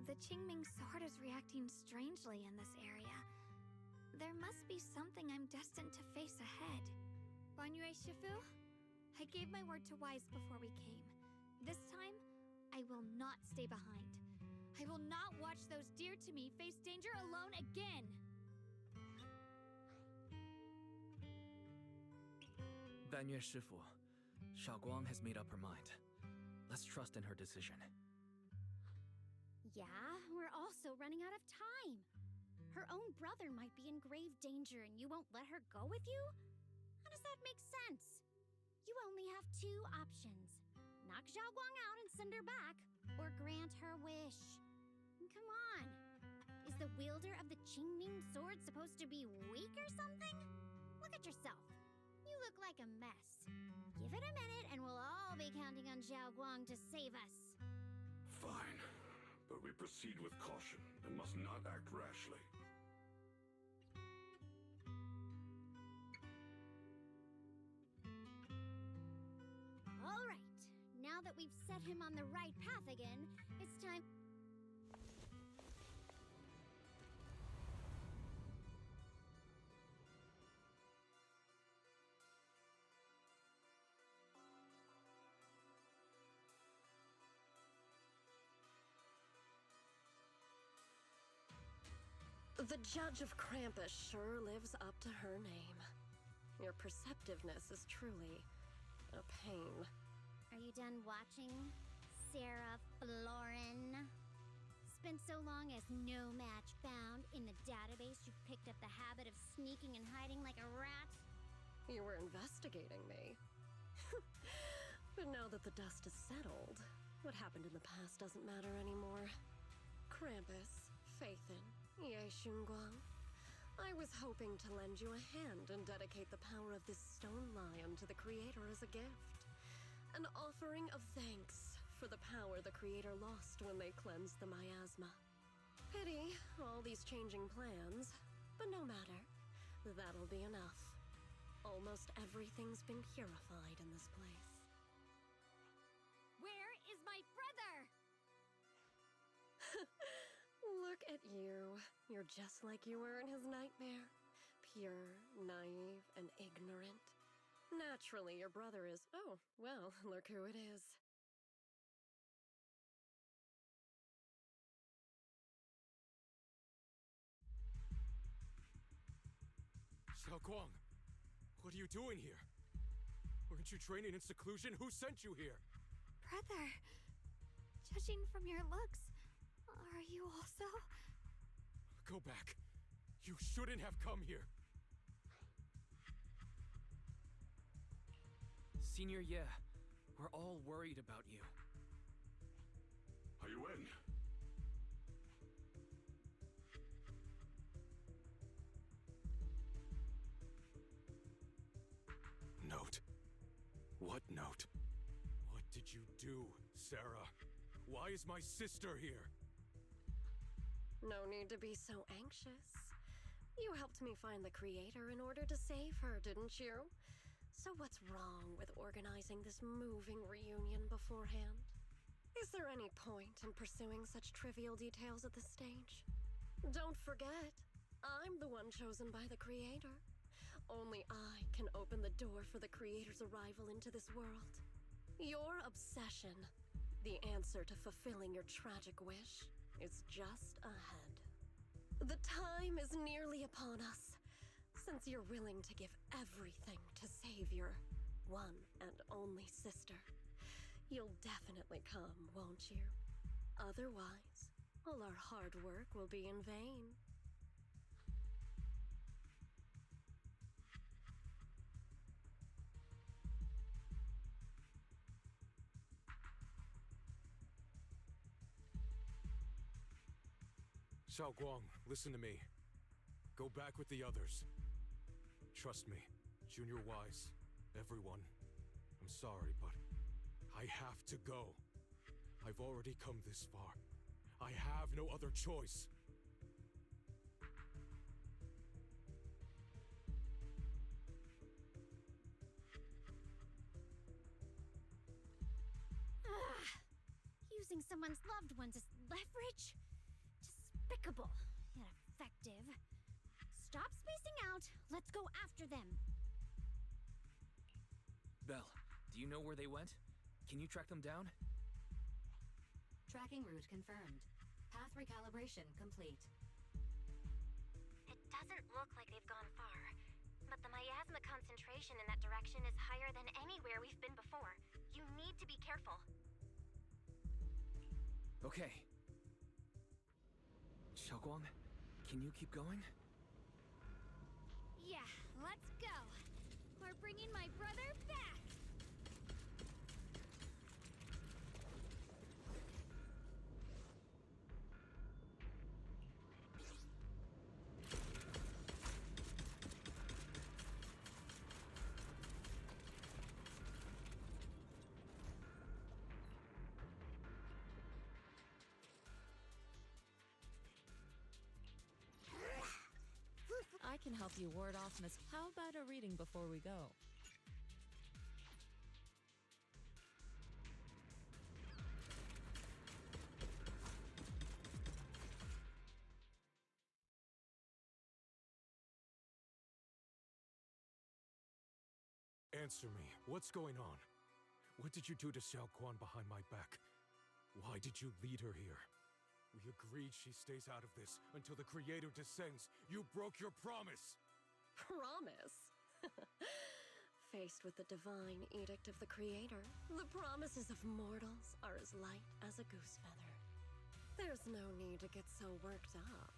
The Qingming sword is reacting strangely in this area. There must be something I'm destined to face ahead. Banyue Shifu, I gave my word to Wise before we came. This time, I will not stay behind. I will not watch those dear to me face danger alone again!
Banyue Shifu, Xiaoguang has made up her mind. Let's trust in her decision.
Yeah, we're also running out of time. Her own brother might be in grave danger and you won't let her go with you? How does that make sense? You only have two options. Knock Xiaoguang out and send her back, or grant her wish. Come on. Is the wielder of the Qingming sword supposed to be weak or something? Look at yourself. You look like a mess. Give it a minute and we'll all be counting on Xiaoguang to save us.
Fine, but we proceed with caution and must not act rashly.
All right, now that we've set him on the right path again, it's time...
The Judge of Krampus sure lives up to her name. Your perceptiveness is truly a pain.
Are you done watching, Sarah Florin? Spent so long as no match found in the database, you picked up the habit of sneaking and hiding like a rat?
You were investigating me. But now that the dust has settled, what happened in the past doesn't matter anymore. Krampus, Phaethon, Ye Shunguang. I was hoping to lend you a hand and dedicate the power of this stone lion to the Creator as a gift. An offering of thanks for the power the Creator lost when they cleansed the miasma. Pity, all these changing plans, but no matter. That'll be enough. Almost everything's been purified in this place.
Where is my brother?
Look at you. You're just like you were in his nightmare. Pure, naive, and ignorant. Naturally, your brother is... Oh, well, look who it is.
Xiaoguang, what are you doing here? Weren't you training in seclusion? Who sent you here?
Brother, judging from your looks, are you also?
Go back. You shouldn't have come here.
Senior Ye, we're all worried about you.
Are you in?
Note. What note? What did you do, Sarah? Why is my sister here?
No need to be so anxious. You helped me find the Creator in order to save her, didn't you? So what's wrong with organizing this moving reunion beforehand? Is there any point in pursuing such trivial details at this stage? Don't forget, I'm the one chosen by the Creator. Only I can open the door for the Creator's arrival into this world. Your obsession, the answer to fulfilling your tragic wish, is just ahead. The time is nearly upon us. Since you're willing to give everything to save your one and only sister, you'll definitely come, won't you? Otherwise, all our hard work will be in vain.
Xiaoguang, listen to me. Go back with the others. Trust me, Junior Wise, everyone. I'm sorry, but I have to go. I've already come this far. I have no other choice.
Using someone's loved ones as leverage? Despicable, yet effective. Stop spacing out. Let's go after them.
Belle, do you know where they went? Can you track them down?
Tracking route confirmed. Path recalibration complete.
It doesn't look like they've gone far, but the miasma concentration in that direction is higher than anywhere we've been before. You need to be careful.
Okay. Xiaoguang, can you keep going?
Yeah, let's go. We're bringing my brother back.
I can help you ward off Miss. How about a reading before we go?
Answer me. What's going on? What did you do to Xiaoguang behind my back? Why did you lead her here? We agreed she stays out of this until the Creator descends. You broke your promise!
Promise? Faced with the divine edict of the Creator, the promises of mortals are as light as a goose feather. There's no need to get so worked up.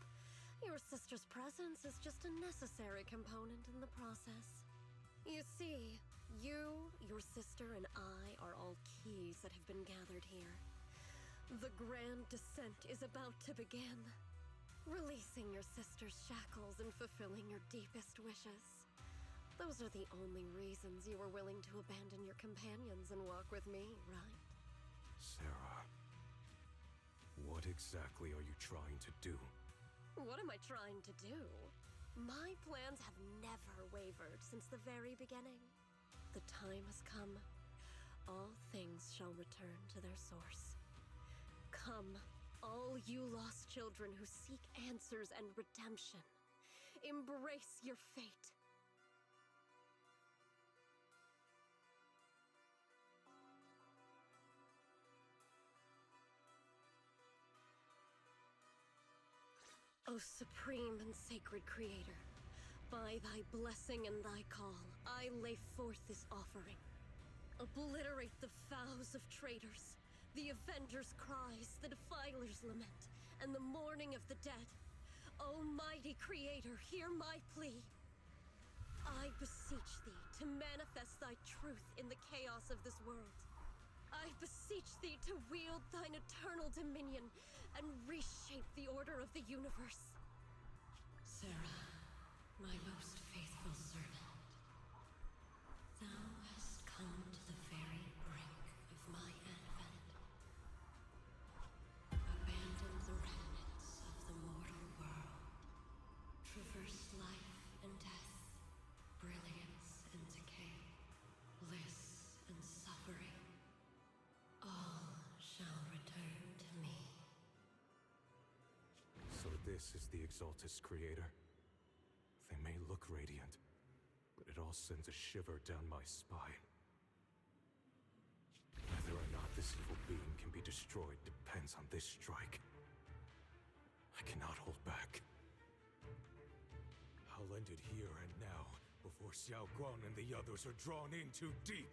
Your sister's presence is just a necessary component in the process. You see, you, your sister, and I are all keys that have been gathered here. The grand descent is about to begin. Releasing your sister's shackles and fulfilling your deepest wishes. Those are the only reasons you were willing to abandon your companions and walk with me, right?
Sarah, what exactly are you trying to do?
What am I trying to do? My plans have never wavered since the very beginning. The time has come. All things shall return to their source. Come, all you lost children who seek answers and redemption. Embrace your fate. O supreme and sacred Creator, by thy blessing and thy call, I lay forth this offering. Obliterate the vows of traitors, the avengers' cries, the defiler's lament, and the mourning of the dead. Almighty Creator, hear my plea. I beseech thee to manifest thy truth in the chaos of this world. I beseech thee to wield thine eternal dominion and reshape the order of the universe. Sarah, my most faithful servant, thou hast come to the very brink of my advent. Abandon the remnants of the mortal world. Traverse life and death, brilliance and decay, bliss and suffering. All shall return to me.
So this is the Exaltus Creator. They may look radiant, but it all sends a shiver down my spine. Whether or not this evil being can be destroyed depends on this strike. I cannot hold back. I'll end it here and now, before Xiaoguang and the others are drawn in too deep.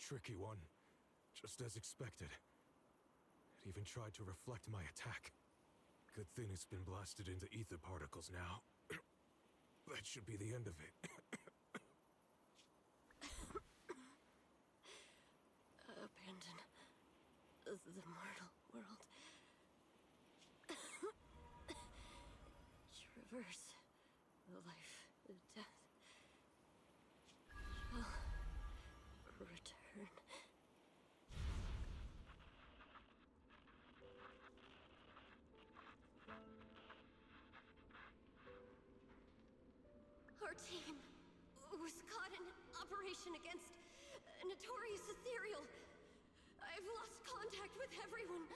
tricky one. Just as expected. It even tried to reflect my attack. Good thing it's been blasted into ether particles now. That should be the end of it.
Abandon the mortal world. Traverse life, death. Shall return. Our team was caught in operation against a notorious ethereal. I've lost contact with everyone.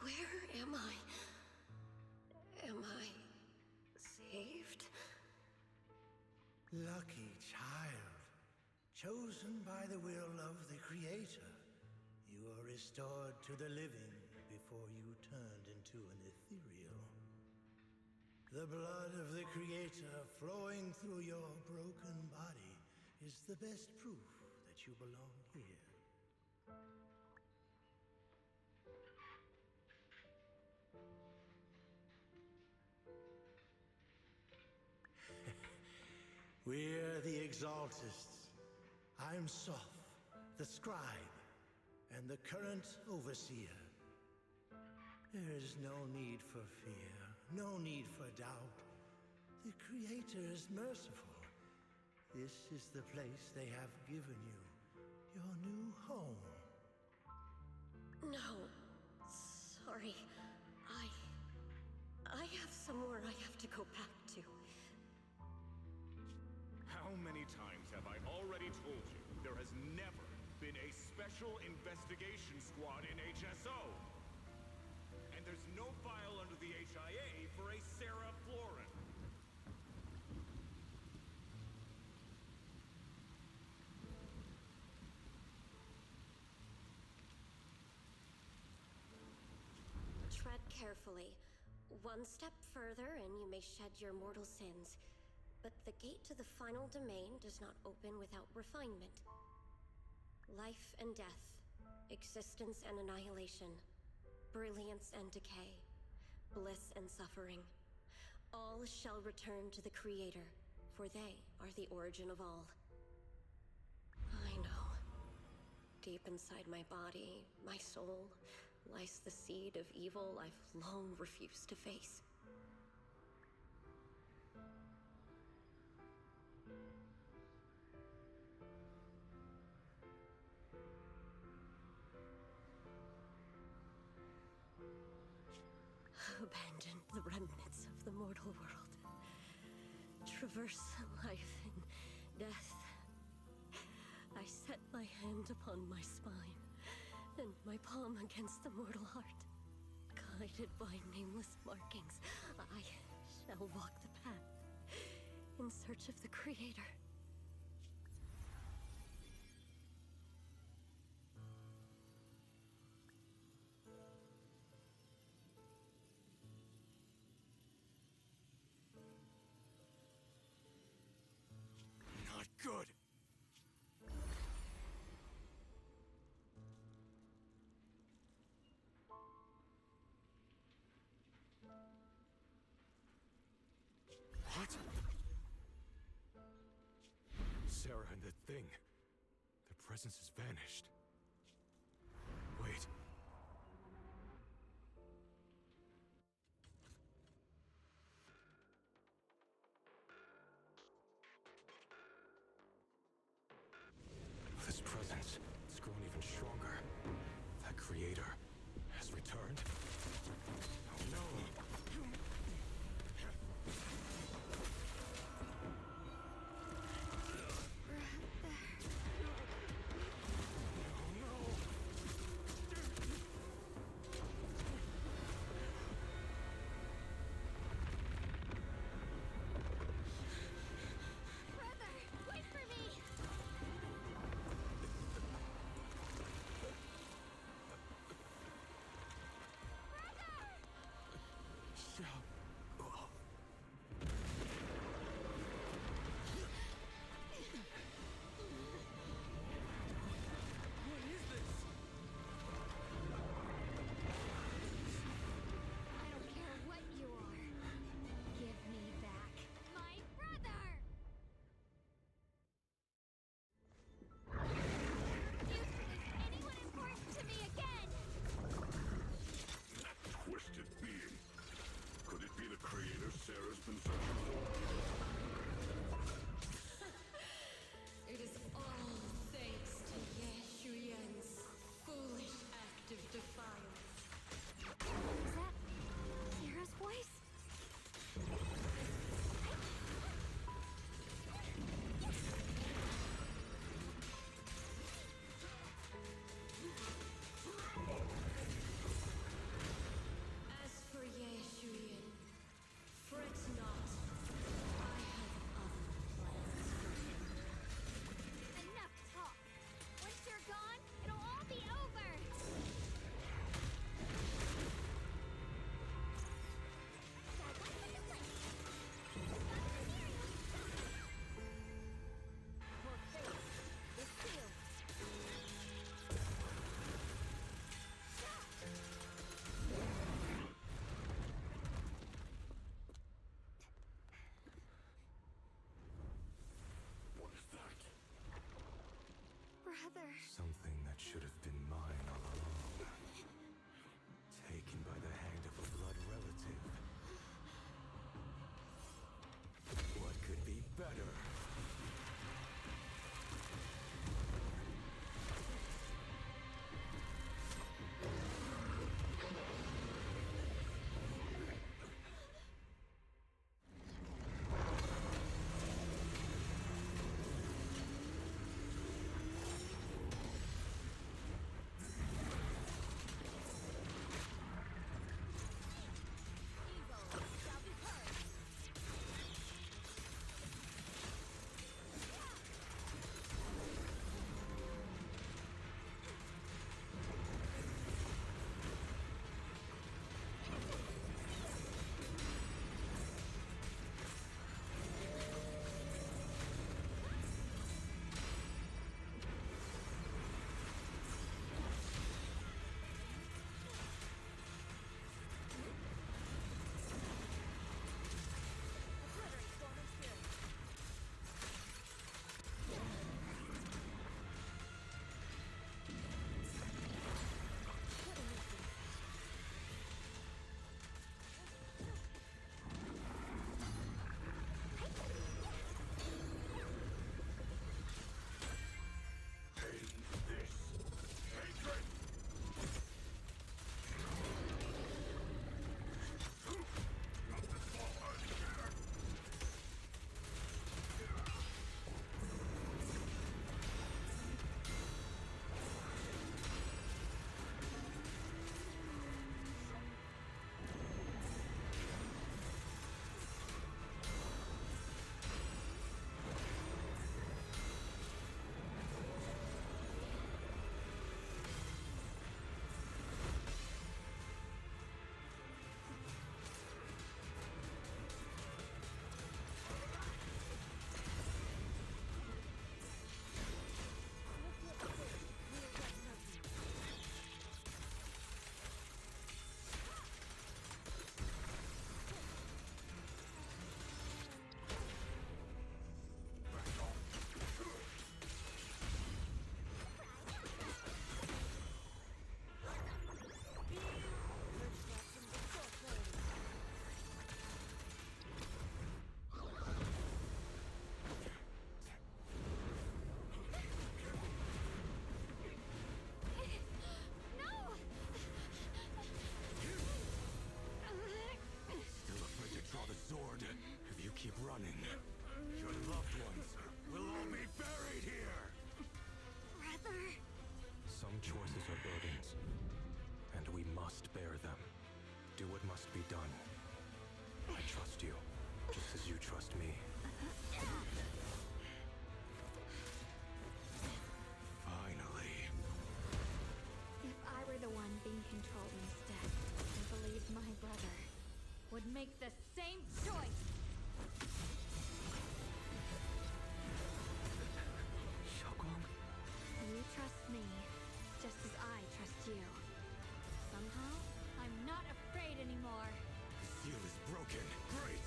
Where am I? Am I saved?
Lucky child, chosen by the will of the Creator, you are restored to the living before you turned into an ethereal. The blood of the Creator flowing through your broken body is the best proof that you belong here. We're the Exaltists. I'm Soth, the Scribe, and the current Overseer. There is no need for fear, no need for doubt. The Creator is merciful. This is the place they have given you, your new home.
No. Sorry. I have somewhere I have to go back to.
How many times have I already told you there has never been a special investigation squad in HSO? And there's no file under the HIA for a Sarah Florin.
Tread carefully. One step further and you may shed your mortal sins. But the gate to the final domain does not open without refinement. Life and death, existence and annihilation, brilliance and decay, bliss and suffering. All shall return to the Creator, for they are the origin of all. I know. Deep inside my body, my soul, lies the seed of evil I've long refused to face. Abandon the remnants of the mortal world. Traverse life and death. I set my hand upon my spine, and my palm against the mortal heart. Guided by nameless markings, I shall walk the path in search of the Creator.
Not good. What? Sarah and the thing. Their presence has vanished. Wait. This presence, it's grown even stronger. That Creator has returned. Something that should have been mine all along. Taken by the hand of a blood relative. What could be better? Keep running. Your loved ones will all be buried here!
Brother!
Some choices are burdens, and we must bear them. Do what must be done. I trust you, just as you trust me. Finally.
If I were the one being controlled instead, I believe my brother would make the same choice! You trust me, just as I trust you. Somehow, I'm not afraid anymore.
The seal is broken. Great!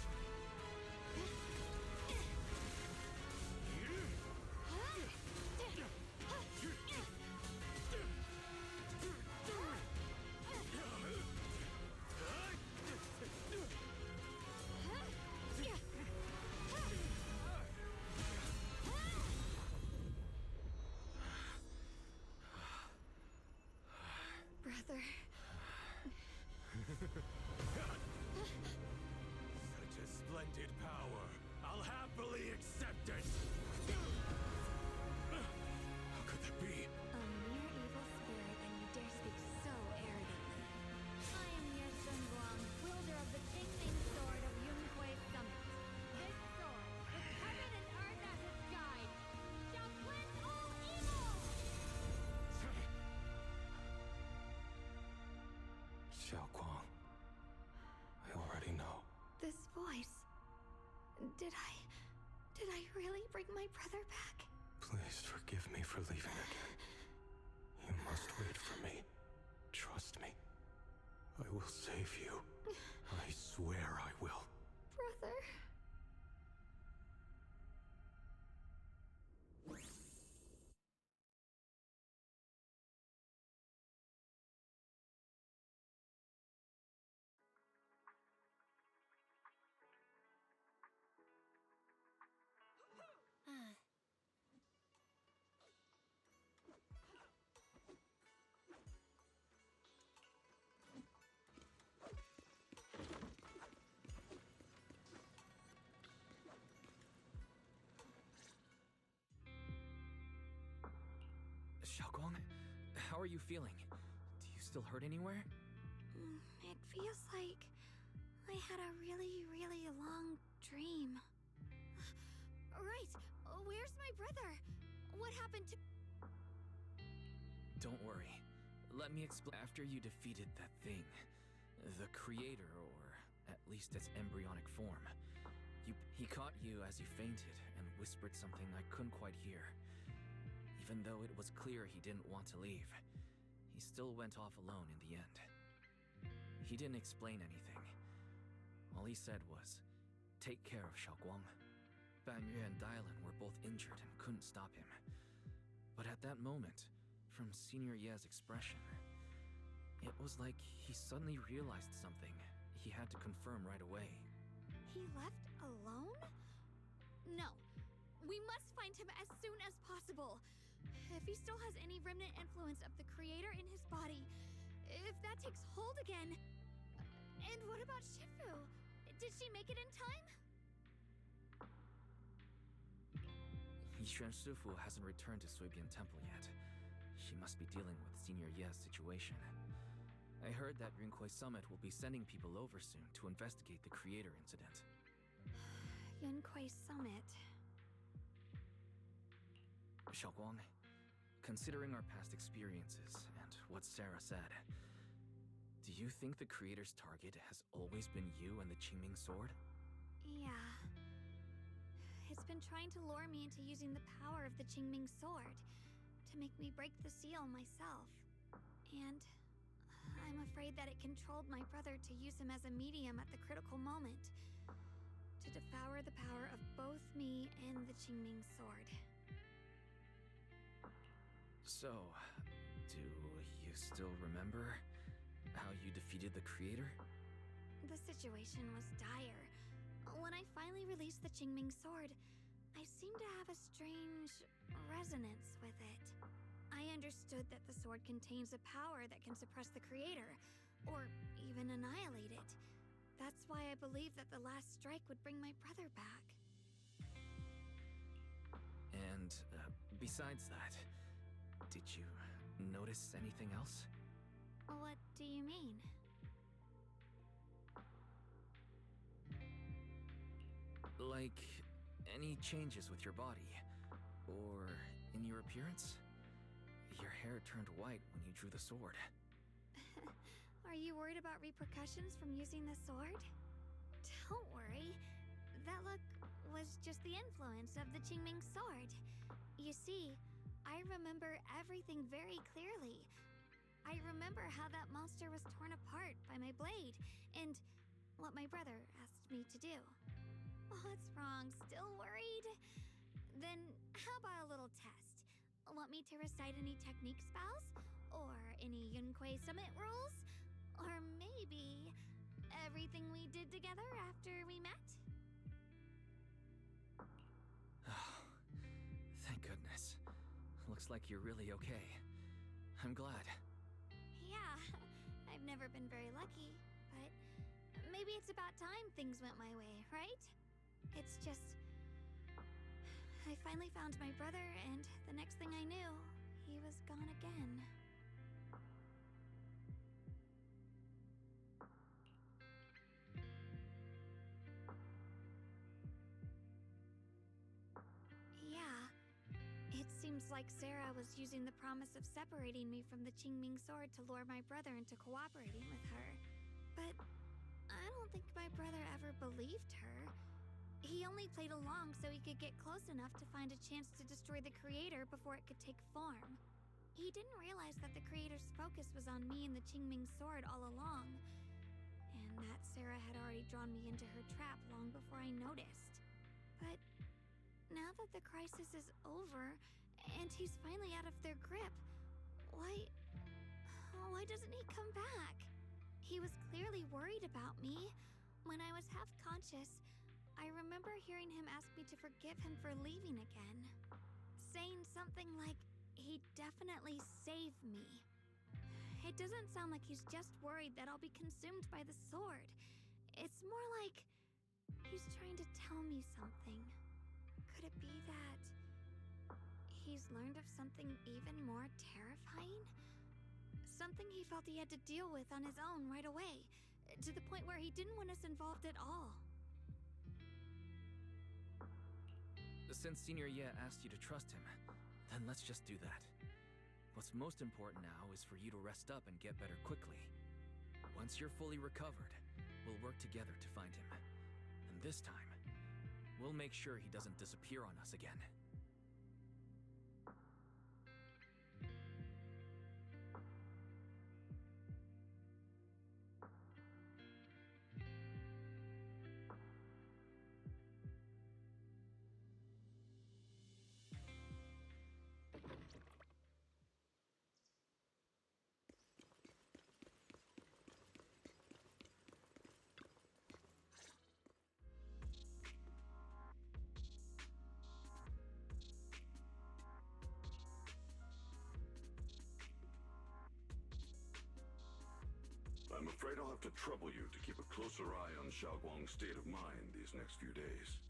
Brother.
Such a splendid power. I'll happily accept it. How could that be?
A mere evil spirit, and you dare speak so arrogantly. I am your Zhenguang, wielder of the Qingming sword of Yunhui Summit. This sword, with heaven and earth as its guide, shall cleanse all evil!
Xiaoguang, I already know.
This voice. Did I really bring my brother back?
Please forgive me for leaving again. You must wait for me. Trust me. I will save you. I swear I will.
Brother.
How are you feeling? Do you still hurt anywhere?
It feels like I had a really, really long dream. Right, where's my brother? What happened to...
Don't worry. Let me explain. After you defeated that thing, the creator, or at least its embryonic form, he caught you as you fainted and whispered something I couldn't quite hear. Even though it was clear he didn't want to leave, he still went off alone in the end. He didn't explain anything. All he said was, "Take care of Xiaoguang." Banyue and Dylan were both injured and couldn't stop him. But at that moment, from Senior Ye's expression, it was like he suddenly realized something he had to confirm right away.
He left alone? No. We must find him as soon as possible. If he still has any remnant influence of the creator in his body, if that takes hold again... And what about Shifu? Did she make it in time?
Yixuan Shifu hasn't returned to Suibian Temple yet. She must be dealing with Senior Ye's situation. I heard that Yunhui Summit will be sending people over soon to investigate the creator incident.
Yunhui Summit.
Xiaoguang, considering our past experiences and what Sarah said, do you think the creator's target has always been you and the Qingming sword?
Yeah. It's been trying to lure me into using the power of the Qingming sword to make me break the seal myself. And I'm afraid that it controlled my brother to use him as a medium at the critical moment to devour the power of both me and the Qingming sword.
So, do you still remember how you defeated the creator?
The situation was dire. When I finally released the Qingming sword, I seemed to have a strange resonance with it. I understood that the sword contains a power that can suppress the creator, or even annihilate it. That's why I believed that the last strike would bring my brother back.
And besides that, did you notice anything else?
What do you mean?
Like, any changes with your body? Or in your appearance? Your hair turned white when you drew the sword.
Are you worried about repercussions from using the sword? Don't worry. That look was just the influence of the Qingming sword. You see, I remember everything very clearly. I remember how that monster was torn apart by my blade, and what my brother asked me to do. What's wrong? Still worried? Then how about a little test? Want me to recite any technique spells? Or any Yunhui Summit rules? Or maybe everything we did together after we met?
Thank goodness. Looks like you're really okay. I'm glad.
Yeah, I've never been very lucky, but maybe it's about time things went my way, right? It's just... I finally found my brother, and the next thing I knew, he was gone again. Yeah, it seems like Sarah was using the promise of separating me from the Qingming sword to lure my brother into cooperating with her. But I don't think my brother ever believed her. He only played along so he could get close enough to find a chance to destroy the creator before it could take form. He didn't realize that the creator's focus was on me and the Qingming sword all along, and that Sarah had already drawn me into her trap long before I noticed. But now that the crisis is over, and he's finally out of their grip, why doesn't he come back? He was clearly worried about me. When I was half conscious, I remember hearing him ask me to forgive him for leaving again, saying something like, he'd definitely save me. It doesn't sound like he's just worried that I'll be consumed by the sword. It's more like he's trying to tell me something. Could it be that he's learned of something even more terrifying? Something he felt he had to deal with on his own right away, to the point where he didn't want us involved at all.
Since Senior Ye asked you to trust him, then let's just do that. What's most important now is for you to rest up and get better quickly. Once you're fully recovered, we'll work together to find him. And this time, we'll make sure he doesn't disappear on us again.
I'm afraid I'll have to trouble you to keep a closer eye on Xiaoguang's state of mind these next few days.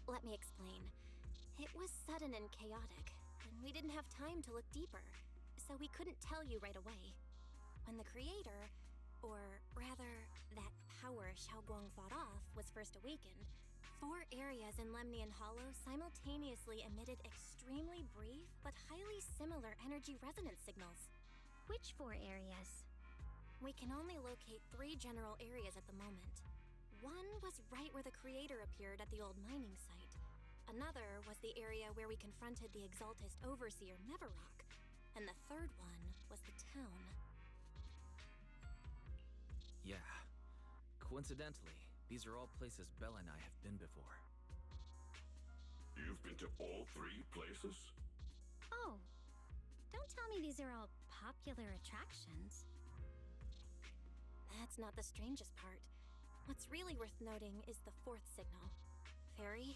Let me explain. It was sudden and chaotic, and we didn't have time to look deeper, so we couldn't tell you right away. When the creator, or rather, that power Xiaoguang fought off, was first awakened, 4 areas in Lemnian Hollow simultaneously emitted extremely brief but highly similar energy resonance signals.
Which 4 areas?
We can only locate 3 general areas at the moment. One was right where the creator appeared at the old mining site. Another was the area where we confronted the Exaltist Overseer Neverrock. And the third one was the town.
Yeah. Coincidentally, these are all places Bella and I have been before.
You've been to all 3 places?
Oh, don't tell me these are all popular attractions.
That's not the strangest part. What's really worth noting is the 4th signal. Fairy?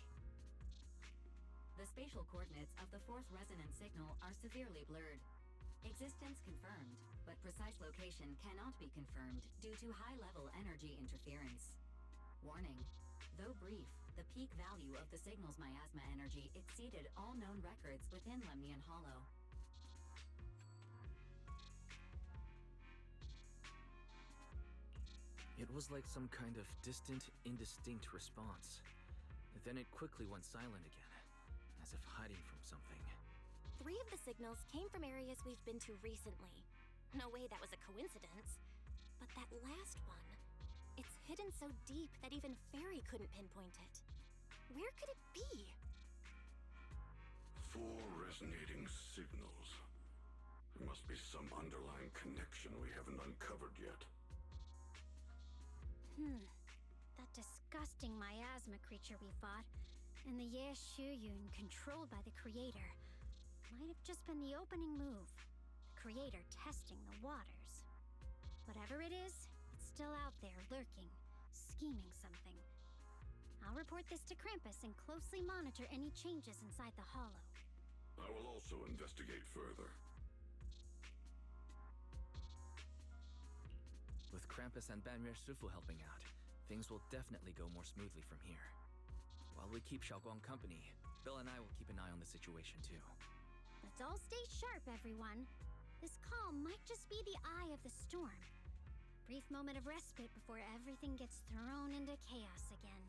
The spatial coordinates of the 4th resonance signal are severely blurred. Existence confirmed, but precise location cannot be confirmed due to high-level energy interference. Warning. Though brief, the peak value of the signal's miasma energy exceeded all known records within Lemnian Hollow.
It was like some kind of distant, indistinct response. Then it quickly went silent again, as if hiding from something.
3 of the signals came from areas we've been to recently. No way that was a coincidence. But that last one, it's hidden so deep that even Fairy couldn't pinpoint it. Where could it be?
4 resonating signals. There must be some underlying connection we haven't uncovered yet.
That disgusting miasma creature we fought, and the Ye Shuyun controlled by the Creator, might have just been the opening move. The Creator testing the waters. Whatever it is, it's still out there, lurking, scheming something. I'll report this to Krampus and closely monitor any changes inside the Hollow.
I will also investigate further.
With Krampus and Banrier Sufu helping out, things will definitely go more smoothly from here. While we keep Xiaoguang company, Bill and I will keep an eye on the situation too.
Let's all stay sharp, everyone. This calm might just be the eye of the storm. Brief moment of respite before everything gets thrown into chaos again.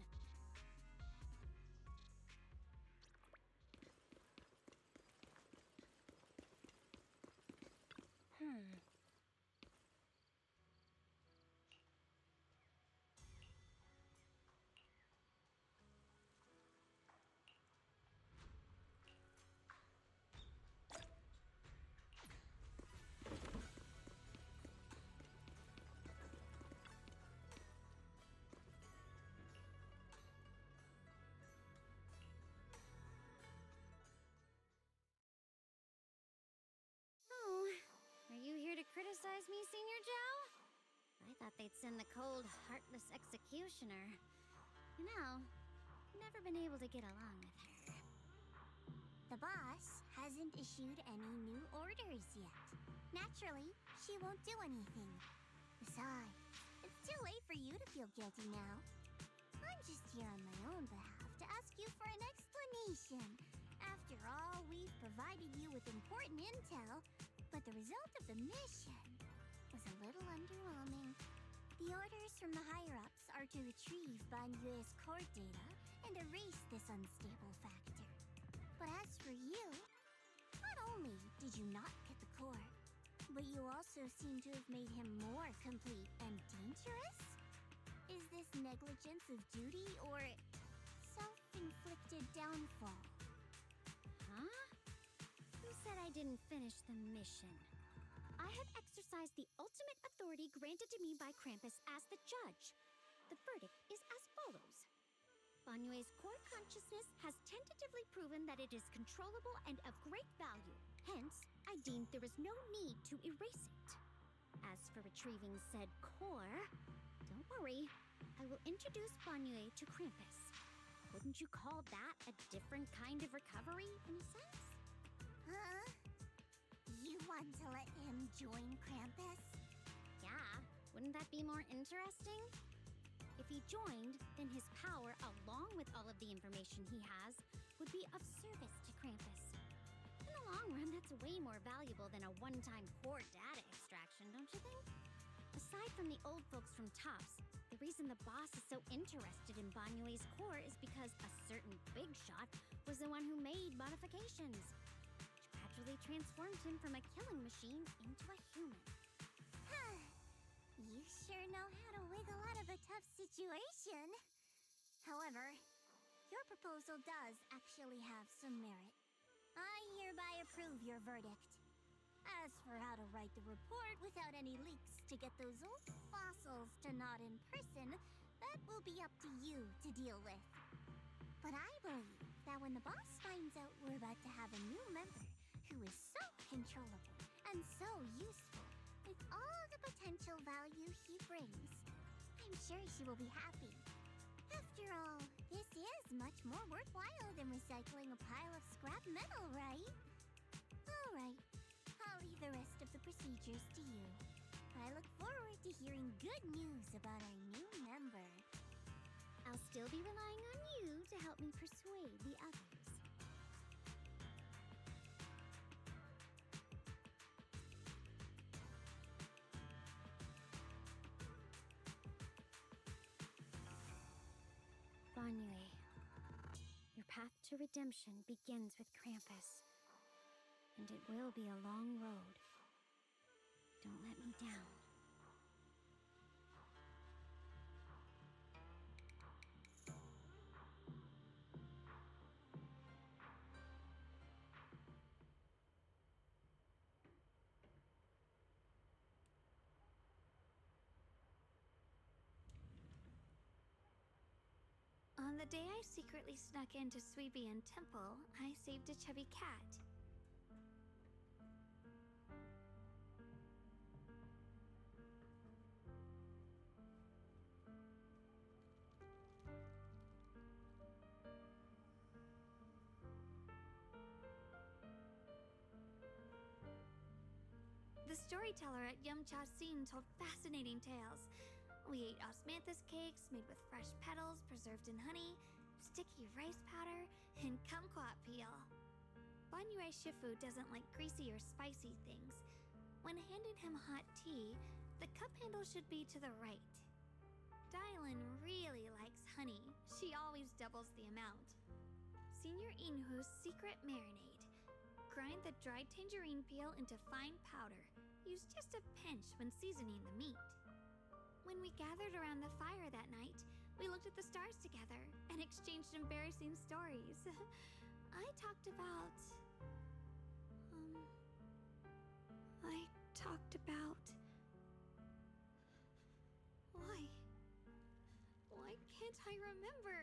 Criticize me, Senior Zhao? I thought they'd send the cold, heartless executioner. You know, never been able to get along with her.
The boss hasn't issued any new orders yet. Naturally, she won't do anything. Besides, it's too late for you to feel guilty now. I'm just here on my own behalf to ask you for an explanation. After all, we've provided you with important intel, but the result of the mission was a little underwhelming. The orders from the higher-ups are to retrieve Banyue's core data and erase this unstable factor. But as for you, not only did you not get the core, but you also seem to have made him more complete and dangerous? Is this negligence of duty or self-inflicted downfall?
Huh? Who said I didn't finish the mission? I have exercised the ultimate authority granted to me by Krampus as the judge. The verdict is as follows. Banyue's core consciousness has tentatively proven that it is controllable and of great value. Hence, I deemed there is no need to erase it. As for retrieving said core, don't worry. I will introduce Banyue to Krampus. Wouldn't you call that a different kind of recovery, in a sense?
Huh? You want to let him join Krampus?
Yeah, wouldn't that be more interesting? If he joined, then his power, along with all of the information he has, would be of service to Krampus. In the long run, that's way more valuable than a one-time core data extraction, don't you think? Aside from the old folks from TOPS, the reason the boss is so interested in Banyue's core is because a certain big shot was the one who made modifications, which gradually transformed him from a killing machine into a human.
You sure know how to wiggle out of a tough situation. However, your proposal does actually have some merit. I hereby approve your verdict. As for how to write the report without any leaks to get those old fossils to nod in person, that will be up to you to deal with. But I believe that when the boss finds out we're about to have a new member who is so controllable and so useful, with all the potential value he brings, I'm sure she will be happy. After all, this is much more worthwhile than recycling a pile of scrap metal, right? Alright, I'll leave the rest of the procedures to you. I look forward to hearing good news about our new member.
I'll still be relying on you to help me persuade the others. Banyue, your path to redemption begins with Krampus. And it will be a long road. Don't let me down.
On the day I secretly snuck into Suibian Temple, I saved a chubby cat. The storyteller at Yumcha Scene told fascinating tales. We ate osmanthus cakes made with fresh petals preserved in honey, sticky rice powder, and kumquat peel. Banyue Shifu doesn't like greasy or spicy things. When handing him hot tea, the cup handle should be to the right. Dylan really likes honey. She always doubles the amount. Senior Inhu's secret marinade. Grind the dried tangerine peel into fine powder. Use just a pinch when seasoning the meat. When we gathered around the fire that night, we looked at the stars together and exchanged embarrassing stories. I talked about... Why can't I remember?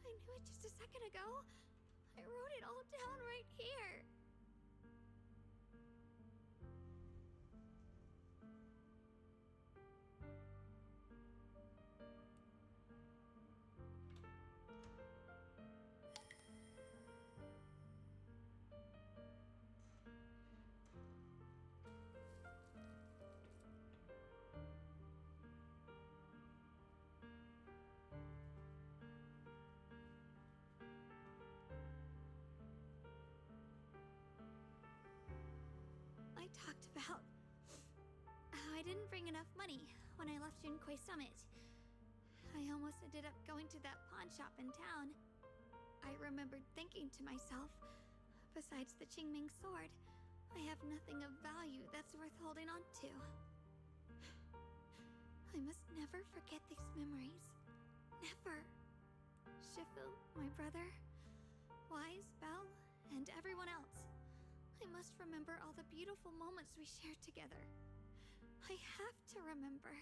I knew it just a second ago. I wrote it all down right here. didn't bring enough money when I left Junkoi Summit. I almost ended up going to that pawn shop in town. I remembered thinking to myself, besides the Qingming sword, I have nothing of value that's worth holding on to. I must never forget these memories. Never. Shifu, my brother, Wise, Belle, and everyone else. I must remember all the beautiful moments we shared together. I have to remember.